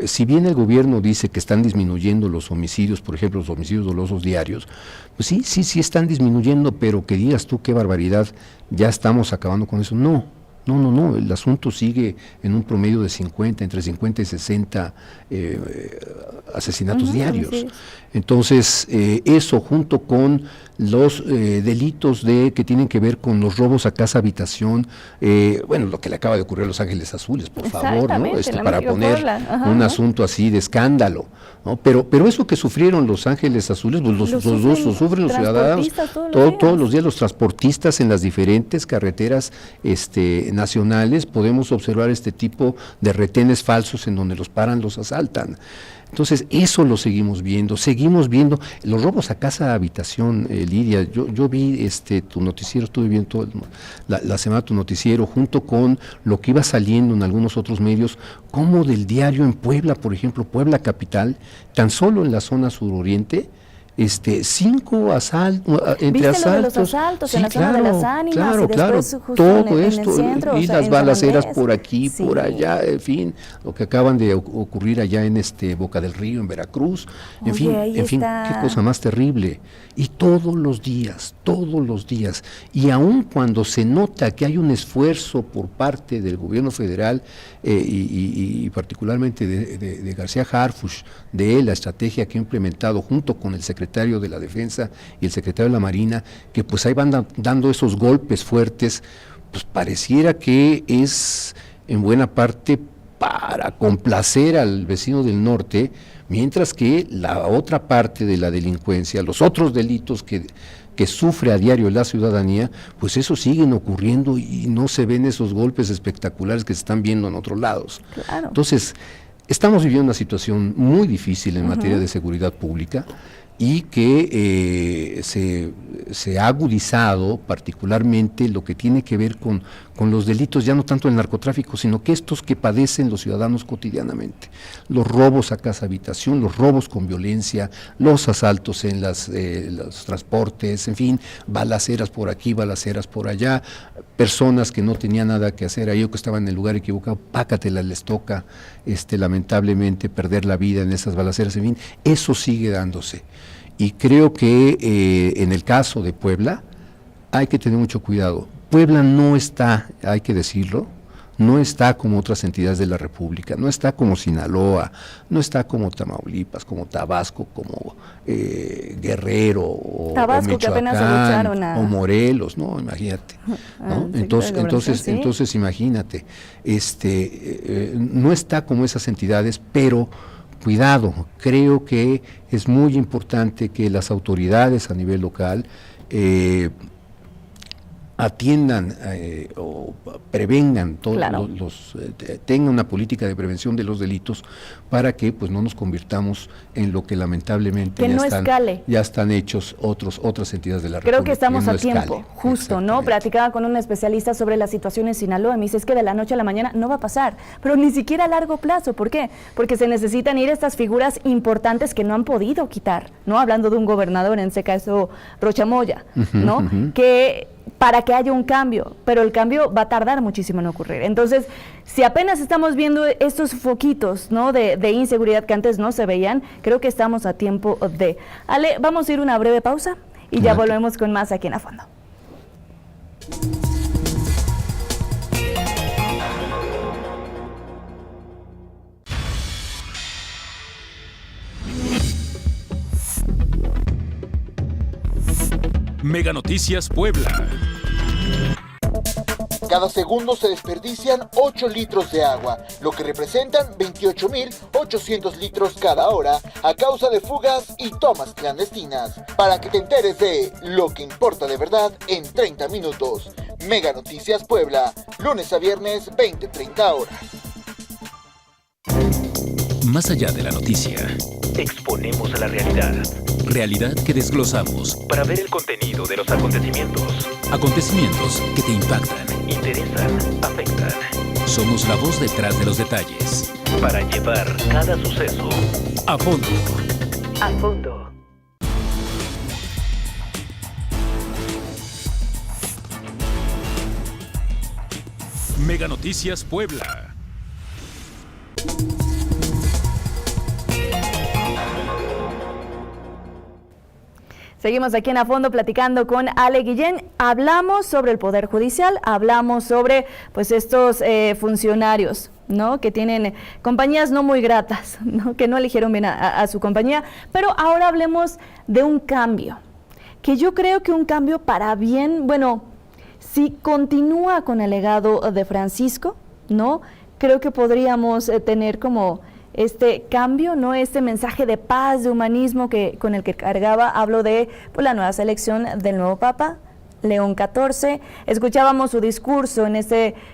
si bien el gobierno dice que están disminuyendo los homicidios, por ejemplo, los homicidios dolosos diarios, pues sí están disminuyendo, pero que digas tú qué barbaridad, ya estamos acabando con eso. No, el asunto sigue en un promedio de 50, entre 50 y 60 asesinatos diarios. Sí. Entonces, eso junto con los delitos que tienen que ver con los robos a casa habitación, bueno, lo que le acaba de ocurrir a Los Ángeles Azules, por favor, ¿no? Para poner un asunto así de escándalo, ¿no? Pero eso que sufrieron Los Ángeles Azules, pues los sufren los ciudadanos todos los días, los transportistas en las diferentes carreteras nacionales. Podemos observar este tipo de retenes falsos en donde los paran, los asaltan. Entonces, eso lo seguimos viendo los robos a casa habitación, Lidia. Yo vi tu noticiero, estuve viendo la semana tu noticiero, junto con lo que iba saliendo en algunos otros medios, como del diario en Puebla, por ejemplo, Puebla Capital, tan solo en la zona suroriente, 5 asaltos, entre asaltos. Los asaltos en la zona de las Ánimas, y después justo todo en esto, el centro, y las balaceras por aquí, por allá, en fin, lo que acaban de ocurrir allá en Boca del Río, en Veracruz, en fin, qué cosa más terrible. Y todos los días, y aun cuando se nota que hay un esfuerzo por parte del gobierno federal y particularmente de García Harfuch, de la estrategia que ha implementado junto con el secretario de la Defensa y el secretario de la Marina, que pues ahí van dando esos golpes fuertes, pues pareciera que es en buena parte para complacer al vecino del norte, mientras que la otra parte de la delincuencia, los otros delitos que sufre a diario la ciudadanía, pues eso siguen ocurriendo y no se ven esos golpes espectaculares que se están viendo en otros lados. Claro. Entonces, estamos viviendo una situación muy difícil en materia de seguridad pública y que se ha agudizado particularmente lo que tiene que ver con los delitos, ya no tanto el narcotráfico, sino que estos que padecen los ciudadanos cotidianamente. Los robos a casa habitación, los robos con violencia, los asaltos en los transportes, en fin, balaceras por aquí, balaceras por allá, personas que no tenían nada que hacer ahí o que estaban en el lugar equivocado, pácatelas, les toca lamentablemente perder la vida en esas balaceras, en fin, eso sigue dándose. Y creo que en el caso de Puebla hay que tener mucho cuidado. Puebla no está, hay que decirlo, no está como otras entidades de la República, no está como Sinaloa, no está como Tamaulipas, como Tabasco, como Guerrero o Tabasco, que apenas se lucharon o Morelos, no, imagínate, ¿no? Entonces imagínate, no está como esas entidades, pero cuidado, creo que es muy importante que las autoridades a nivel local atiendan o prevengan Claro. tengan una política de prevención de los delitos para que pues no nos convirtamos en lo que lamentablemente Que no escale. ya están hechos otras entidades de la Creo República. que estamos no a tiempo, escale. justo, ¿no? Exactamente. Platicaba con un especialista sobre la situación en Sinaloa. Me dice, es que de la noche a la mañana no va a pasar, pero ni siquiera a largo plazo. ¿Por qué? Porque se necesitan ir estas figuras importantes que no han podido quitar, ¿no? Hablando de un gobernador, en ese caso Rocha Moya, ¿no? Que para que haya un cambio, pero el cambio va a tardar muchísimo en ocurrir. Entonces, si apenas estamos viendo estos foquitos, ¿no? de inseguridad que antes no se veían, creo que estamos a tiempo de... Ale, vamos a ir a una breve pausa y ya volvemos con más aquí en A Fondo. Mega Noticias Puebla. Cada segundo se desperdician 8 litros de agua, lo que representan 28.800 litros cada hora a causa de fugas y tomas clandestinas. Para que te enteres de lo que importa de verdad en 30 minutos. Mega Noticias Puebla, lunes a viernes 20-30 horas. Más allá de la noticia, exponemos a la realidad. Realidad que desglosamos para ver el contenido de los acontecimientos. Acontecimientos que te impactan, interesan, afectan. Somos la voz detrás de los detalles para llevar cada suceso a fondo. A fondo. Mega Noticias Puebla. Seguimos aquí en A Fondo platicando con Ale Guillén. Hablamos sobre el Poder Judicial, hablamos sobre pues estos funcionarios, ¿no? Que tienen compañías no muy gratas, ¿no? Que no eligieron bien a su compañía. Pero ahora hablemos de un cambio, que yo creo que un cambio para bien, bueno, si continúa con el legado de Francisco, ¿no? Creo que podríamos tener como este cambio, ¿no? Este mensaje de paz, de humanismo con el que cargaba. Hablo de pues, la nueva selección del nuevo Papa, León XIV. Escuchábamos su discurso en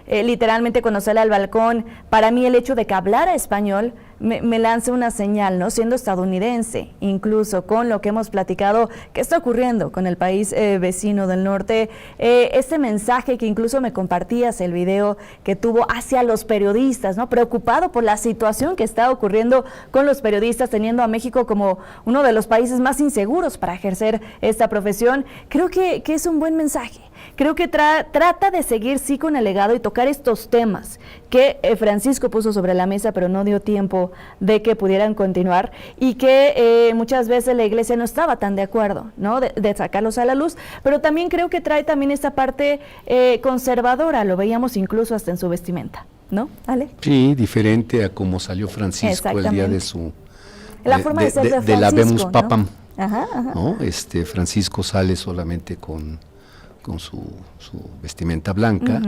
literalmente cuando sale al balcón. Para mí el hecho de que hablara español me lanza una señal, ¿no? Siendo estadounidense, incluso con lo que hemos platicado, que está ocurriendo con el país vecino del norte, este mensaje que incluso me compartías, el video que tuvo hacia los periodistas, ¿no? Preocupado por la situación que está ocurriendo con los periodistas, teniendo a México como uno de los países más inseguros para ejercer esta profesión. Creo que es un buen mensaje. Creo que trata de seguir sí con el legado y tocar estos temas que Francisco puso sobre la mesa, pero no dio tiempo de que pudieran continuar y que muchas veces la iglesia no estaba tan de acuerdo, ¿no? De sacarlos a la luz, pero también creo que trae también esta parte conservadora, lo veíamos incluso hasta en su vestimenta, ¿no? ¿Ale? Sí, diferente a como salió Francisco el día de su... La forma de ser de Francisco, de la Habemus Papam, ¿no? Ajá. ¿no? Francisco sale solamente con su vestimenta blanca,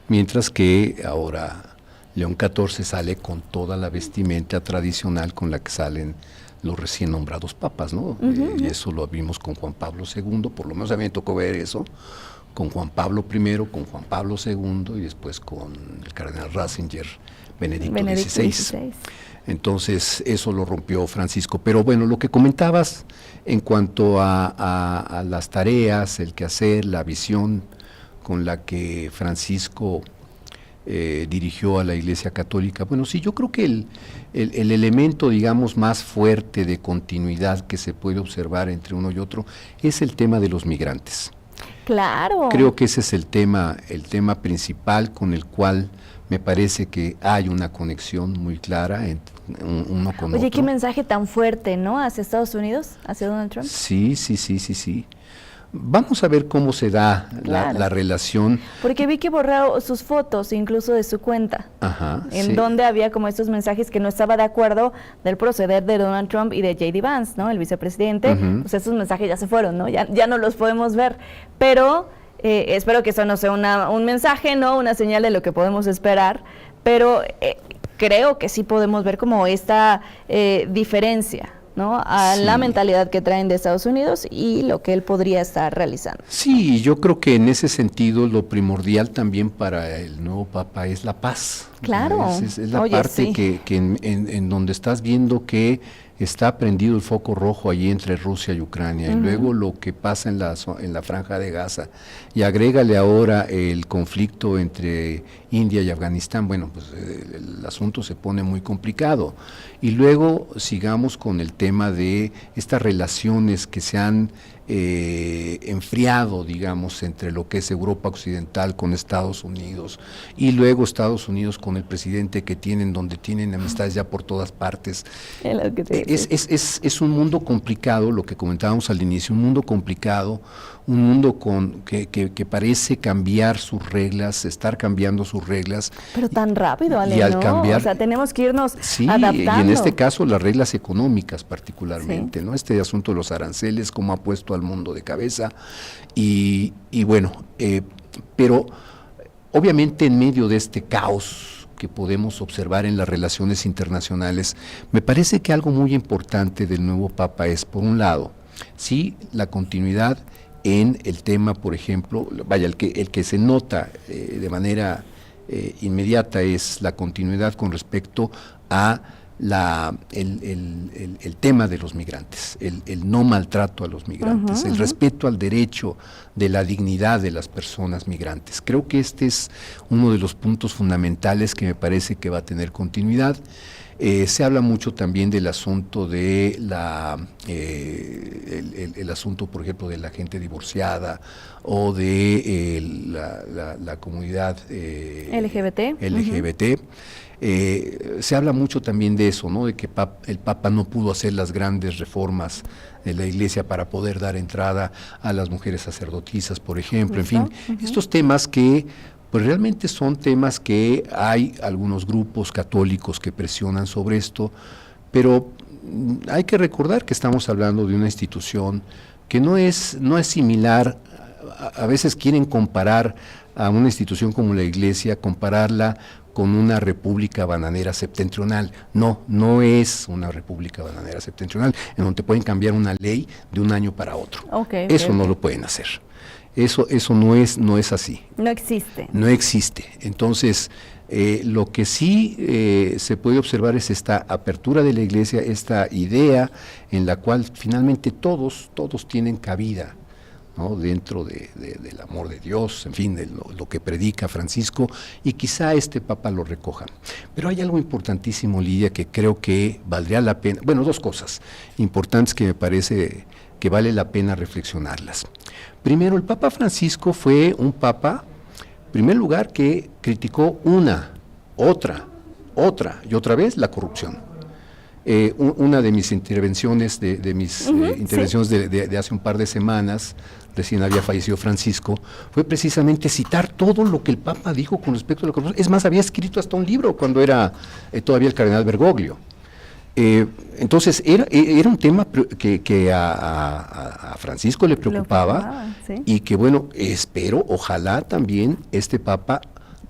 mientras que ahora León XIV sale con toda la vestimenta tradicional con la que salen los recién nombrados papas, ¿no? Y eso lo vimos con Juan Pablo II, por lo menos a mí me tocó ver eso, con Juan Pablo I, con Juan Pablo II y después con el cardenal Ratzinger, Benedicto XVI. Entonces eso lo rompió Francisco. Pero bueno, lo que comentabas en cuanto a las tareas, el quehacer, la visión con la que Francisco dirigió a la Iglesia Católica, bueno, sí, yo creo que el elemento, digamos, más fuerte de continuidad que se puede observar entre uno y otro es el tema de los migrantes. Claro. Creo que ese es el tema principal con el cual me parece que hay una conexión muy clara entre uno con otro. Oye, qué mensaje tan fuerte, ¿no? Hacia Estados Unidos, hacia Donald Trump. Sí. Vamos a ver cómo se da la relación. Porque vi que borró sus fotos, incluso de su cuenta, en donde había como estos mensajes que no estaba de acuerdo del proceder de Donald Trump y de J.D. Vance, ¿no? El vicepresidente. Pues esos mensajes ya se fueron, ¿no? Ya no los podemos ver. Pero espero que eso no sea un mensaje, ¿no? Una señal de lo que podemos esperar. Pero creo que sí podemos ver como esta diferencia, ¿no? A Sí. la mentalidad que traen de Estados Unidos y lo que él podría estar realizando. Sí, yo creo que en ese sentido lo primordial también para el nuevo Papa es la paz. Claro. Es la Oye, parte sí. que en donde estás viendo que está prendido el foco rojo allí entre Rusia y Ucrania, y luego lo que pasa en la franja de Gaza, y agrégale ahora el conflicto entre India y Afganistán, bueno, pues el asunto se pone muy complicado. Y luego sigamos con el tema de estas relaciones que se han enfriado, digamos, entre lo que es Europa Occidental con Estados Unidos, y luego Estados Unidos con el presidente que tienen, donde tienen amistades ya por todas partes. Es un mundo complicado, lo que comentábamos al inicio, un mundo complicado, un mundo que parece cambiar sus reglas, estar cambiando sus reglas. Pero tan rápido, Ale, y al ¿no? cambiar, o sea, tenemos que irnos sí, adaptando. y en este caso las reglas económicas particularmente, ¿no? Este asunto de los aranceles, cómo ha puesto al mundo de cabeza, y bueno, pero obviamente en medio de este caos que podemos observar en las relaciones internacionales, me parece que algo muy importante del nuevo Papa es, por un lado, sí, la continuidad en el tema, por ejemplo, vaya, el que se nota de manera inmediata es la continuidad con respecto a el tema de los migrantes, el no maltrato a los migrantes, el respeto al derecho de la dignidad de las personas migrantes. Creo que este es uno de los puntos fundamentales que me parece que va a tener continuidad. Se habla mucho también del asunto de el asunto, por ejemplo, de la gente divorciada o de la comunidad LGBT. Se habla mucho también de eso, ¿no? De que el Papa no pudo hacer las grandes reformas de la Iglesia para poder dar entrada a las mujeres sacerdotisas, por ejemplo. En fin, estos temas que pues realmente son temas que hay algunos grupos católicos que presionan sobre esto, pero hay que recordar que estamos hablando de una institución que no es similar. A veces quieren comparar a una institución como la Iglesia, compararla con una república bananera septentrional. No es una república bananera septentrional, en donde pueden cambiar una ley de un año para otro. Eso no lo pueden hacer. Eso no es así. No existe. No existe. Entonces, lo que sí se puede observar es esta apertura de la Iglesia, esta idea en la cual finalmente todos tienen cabida, ¿no? Dentro del amor de Dios, en fin, de lo que predica Francisco, y quizá este Papa lo recoja. Pero hay algo importantísimo, Lidia, que creo que valdría la pena, bueno, dos cosas importantes que me parece que vale la pena reflexionarlas. Primero, el Papa Francisco fue un Papa, en primer lugar, que criticó otra y otra vez la corrupción. Una de mis intervenciones, intervenciones de hace un par de semanas, recién había fallecido Francisco, fue precisamente citar todo lo que el Papa dijo con respecto a la corrupción. Es más, había escrito hasta un libro cuando era todavía el cardenal Bergoglio. Entonces, era un tema que a Francisco le preocupaba, ¿sí? Y que, bueno, ojalá también este Papa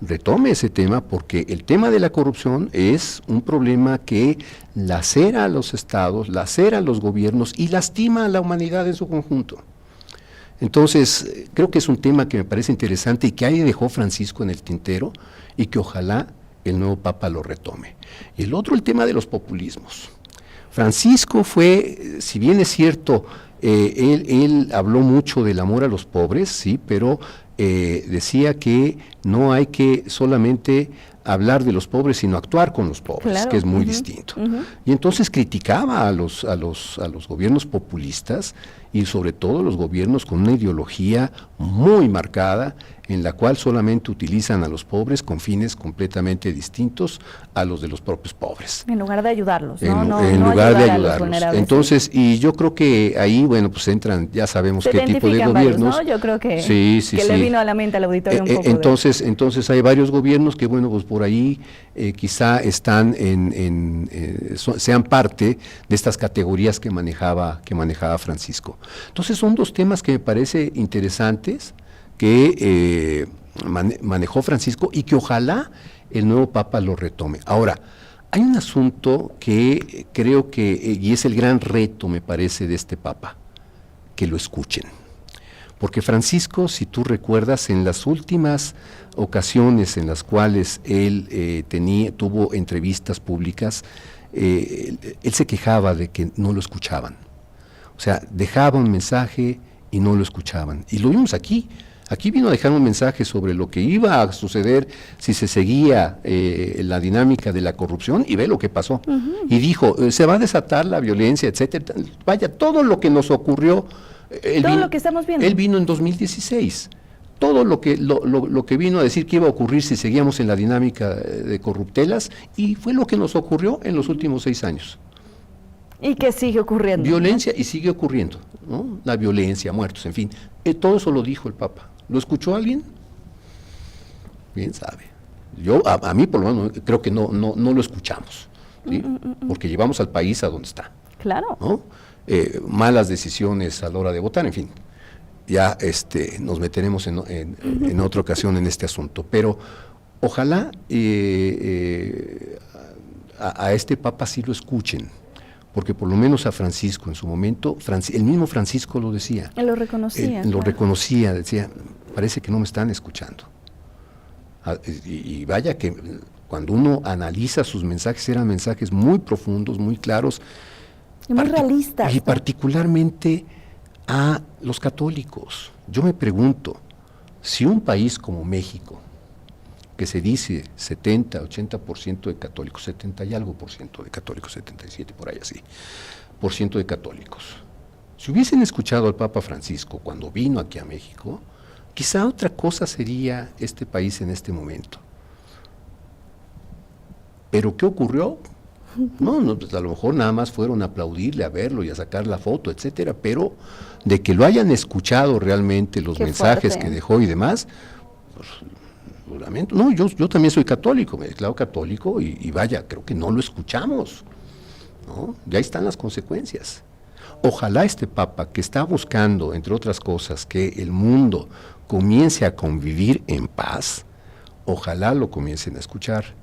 retome ese tema, porque el tema de la corrupción es un problema que lacera a los estados, lacera a los gobiernos y lastima a la humanidad en su conjunto. Entonces, creo que es un tema que me parece interesante y que ahí dejó Francisco en el tintero, y que ojalá el nuevo Papa lo retome. Y el otro, el tema de los populismos. Francisco fue, si bien es cierto, él habló mucho del amor a los pobres, sí, pero decía que no hay que solamente hablar de los pobres, sino actuar con los pobres, claro, que es muy distinto. Y entonces criticaba a los gobiernos populistas, y sobre todo los gobiernos con una ideología muy marcada, en la cual solamente utilizan a los pobres con fines completamente distintos a los de los propios pobres. En lugar de ayudarlos, ¿no? En lugar de ayudar a los ayudarlos. vulnerables. Entonces, y yo creo que ahí, bueno, pues entran, ya sabemos Se qué tipo de identifican varios, gobiernos. ¿no? Yo creo que, sí, le vino a la mente al auditorio un poco entonces hay varios gobiernos que, bueno, pues por ahí quizá están sean parte de estas categorías que manejaba Francisco. Entonces son dos temas que me parece interesantes que manejó Francisco, y que ojalá el nuevo Papa lo retome. Ahora, Hay un asunto que creo que, y es el gran reto, me parece, de este Papa, que lo escuchen. Porque Francisco, si tú recuerdas, en las últimas ocasiones en las cuales él tuvo entrevistas públicas, él se quejaba de que no lo escuchaban. O sea, dejaba un mensaje y no lo escuchaban. Y lo vimos aquí. Aquí vino a dejar un mensaje sobre lo que iba a suceder si se seguía la dinámica de la corrupción, y ve lo que pasó. Y dijo, se va a desatar la violencia, etcétera. Vaya, todo lo que nos ocurrió. Lo que estamos viendo. Él vino en 2016. Todo lo que vino a decir que iba a ocurrir si seguíamos en la dinámica de corruptelas, y fue lo que nos ocurrió en los últimos 6 años. Y que sigue ocurriendo. Violencia, ¿no? Y sigue ocurriendo, ¿no? La violencia, muertos, en fin. Todo eso lo dijo el Papa. ¿Lo escuchó alguien? Bien sabe. Yo, a mí por lo menos, creo que no lo escuchamos, ¿sí? Porque llevamos al país a donde está. Claro. ¿No? Malas decisiones a la hora de votar, en fin. Ya nos meteremos en otra ocasión en este asunto. Pero ojalá a este Papa sí lo escuchen, porque por lo menos a Francisco en su momento, el mismo Francisco lo decía. Él lo reconocía. Lo reconocía, decía, parece que no me están escuchando. Y vaya que cuando uno analiza sus mensajes, eran mensajes muy profundos, muy claros. Y muy realistas. Y particularmente a los católicos. Yo me pregunto, si un país como México, que se dice 70, 80% de católicos, 70 y algo por ciento de católicos, 77 por ahí así, por ciento de católicos, si hubiesen escuchado al Papa Francisco cuando vino aquí a México, quizá otra cosa sería este país en este momento. ¿Pero qué ocurrió? No, pues a lo mejor nada más fueron a aplaudirle, a verlo y a sacar la foto, etcétera, pero de que lo hayan escuchado realmente los mensajes que dejó y demás, pues lo lamento. No, yo también soy católico, me declaro católico y vaya, creo que no lo escuchamos, ¿no? Ya están las consecuencias. Ojalá este Papa, que está buscando, entre otras cosas, que el mundo comience a convivir en paz, ojalá lo comiencen a escuchar.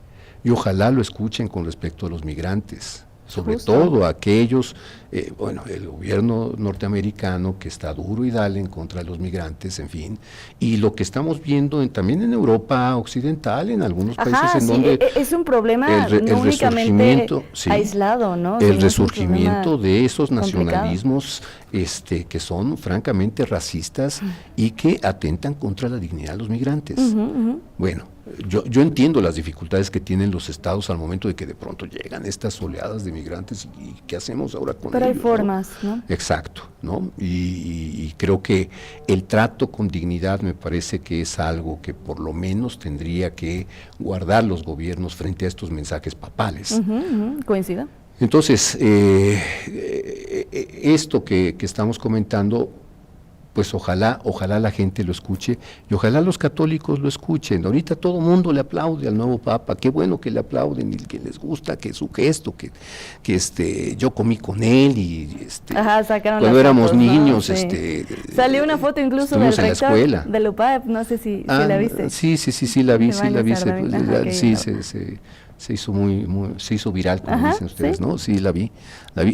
Y ojalá lo escuchen con respecto a los migrantes, sobre todo aquellos, el gobierno norteamericano que está duro y dale en contra de los migrantes, en fin, y lo que estamos viendo también en Europa occidental, en algunos países en donde es un problema no únicamente aislado, ¿no? El resurgimiento de esos nacionalismos que son francamente racistas y que atentan contra la dignidad de los migrantes. Bueno, yo entiendo las dificultades que tienen los estados al momento de que de pronto llegan estas oleadas de migrantes y qué hacemos ahora con ellos. Pero hay formas, ¿no? Exacto, ¿no? Y creo que el trato con dignidad me parece que es algo que por lo menos tendría que guardar los gobiernos frente a estos mensajes papales. Coincido. Entonces, esto que estamos comentando, pues ojalá la gente lo escuche y ojalá los católicos lo escuchen. Ahorita todo el mundo le aplaude al nuevo Papa, qué bueno que le aplauden y que les gusta, que su gesto, que yo comí con él y sacaron cuando éramos fotos, niños, ¿no? Sí. Salió una foto incluso del rector de la UPAEP, no sé si la viste. Sí, la vi, se hizo se hizo viral, como dicen ustedes, ¿sí? ¿No? Sí, la vi.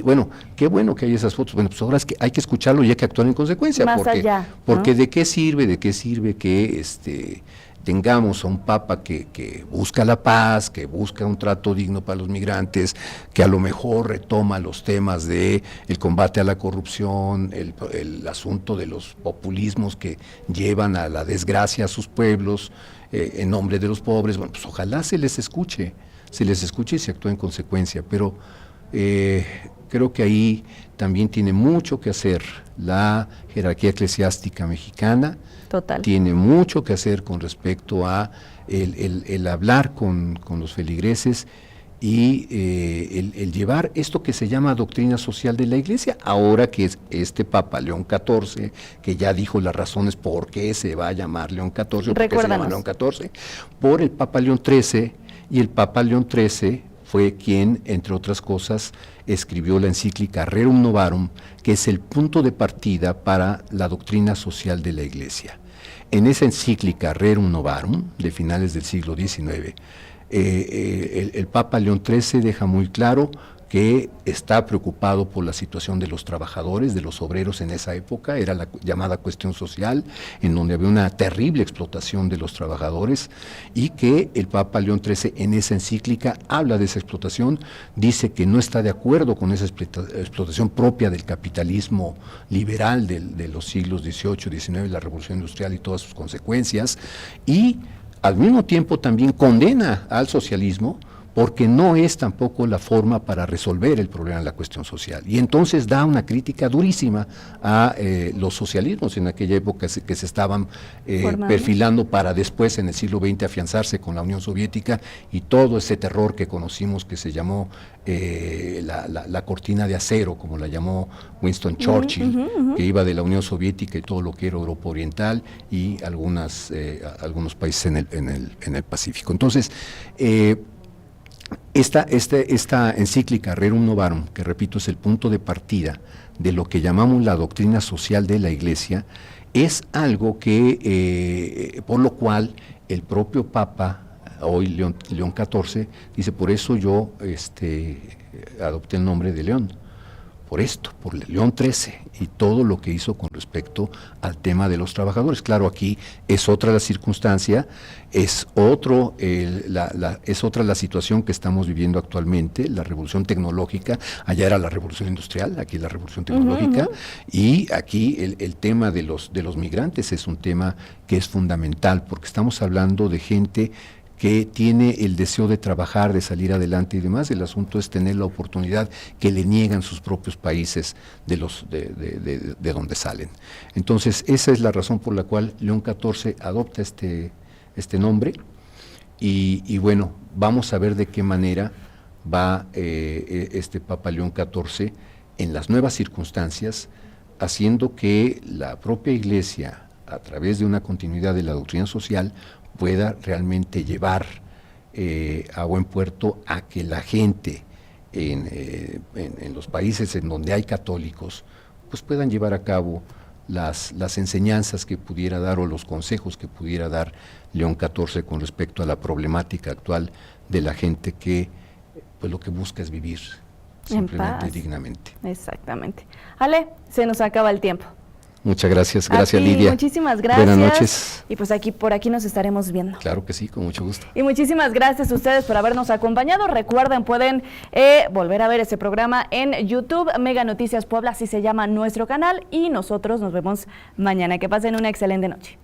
Bueno, qué bueno que hay esas fotos. Bueno, pues ahora es que hay que escucharlo y hay que actuar en consecuencia. Más allá, porque ¿no? ¿de qué sirve que tengamos a un Papa que busca la paz, que busca un trato digno para los migrantes, que a lo mejor retoma los temas de el combate a la corrupción, el asunto de los populismos que llevan a la desgracia a sus pueblos, en nombre de los pobres? Bueno, pues ojalá se les escuche y se actúe en consecuencia, pero creo que ahí también tiene mucho que hacer la jerarquía eclesiástica mexicana. Total. Tiene mucho que hacer con respecto a el hablar con los feligreses y el llevar esto que se llama doctrina social de la Iglesia, ahora que es este Papa León XIV, que ya dijo las razones por qué se va a llamar León XIV, o por qué se llama León XIV, por el Papa León XIII, y el Papa León XIII fue quien, entre otras cosas, escribió la encíclica Rerum Novarum, que es el punto de partida para la doctrina social de la Iglesia. En esa encíclica Rerum Novarum, de finales del siglo XIX, el Papa León XIII deja muy claro que está preocupado por la situación de los trabajadores, de los obreros en esa época, era la llamada cuestión social, en donde había una terrible explotación de los trabajadores, y que el Papa León XIII en esa encíclica habla de esa explotación, dice que no está de acuerdo con esa explotación propia del capitalismo liberal de los siglos XVIII, XIX, la Revolución Industrial y todas sus consecuencias, y al mismo tiempo también condena al socialismo, porque no es tampoco la forma para resolver el problema de la cuestión social. Y entonces da una crítica durísima a los socialismos en aquella época que se estaban perfilando para después, en el siglo XX, afianzarse con la Unión Soviética y todo ese terror que conocimos que se llamó la cortina de acero, como la llamó Winston Churchill, que iba de la Unión Soviética y todo lo que era Europa Oriental y algunos países en el Pacífico. Entonces, esta encíclica Rerum Novarum, que repito es el punto de partida de lo que llamamos la doctrina social de la Iglesia, es algo que, por lo cual el propio Papa, hoy León XIV, dice, por eso yo adopté el nombre de León, por esto, por León XIII y todo lo que hizo con respecto al tema de los trabajadores. Claro, aquí es otra la circunstancia, es otra la situación que estamos viviendo actualmente, la revolución tecnológica, allá era la revolución industrial, aquí es la revolución tecnológica, y aquí el tema de los migrantes es un tema que es fundamental, porque estamos hablando de gente que tiene el deseo de trabajar, de salir adelante y demás. El asunto es tener la oportunidad que le niegan sus propios países de donde salen. Entonces, esa es la razón por la cual León XIV adopta este nombre y bueno, vamos a ver de qué manera va este Papa León XIV en las nuevas circunstancias, haciendo que la propia Iglesia, a través de una continuidad de la doctrina social, pueda realmente llevar a buen puerto a que la gente en los países en donde hay católicos pues puedan llevar a cabo las enseñanzas que pudiera dar o los consejos que pudiera dar León XIV con respecto a la problemática actual de la gente que pues lo que busca es vivir simplemente dignamente. Exactamente. Ale, se nos acaba el tiempo. Muchas gracias, Lidia. Muchísimas gracias. Buenas noches. Y pues por aquí nos estaremos viendo. Claro que sí, con mucho gusto. Y muchísimas gracias a ustedes por habernos acompañado. Recuerden, pueden volver a ver este programa en YouTube, Mega Noticias Puebla, así se llama nuestro canal, y nosotros nos vemos mañana. Que pasen una excelente noche.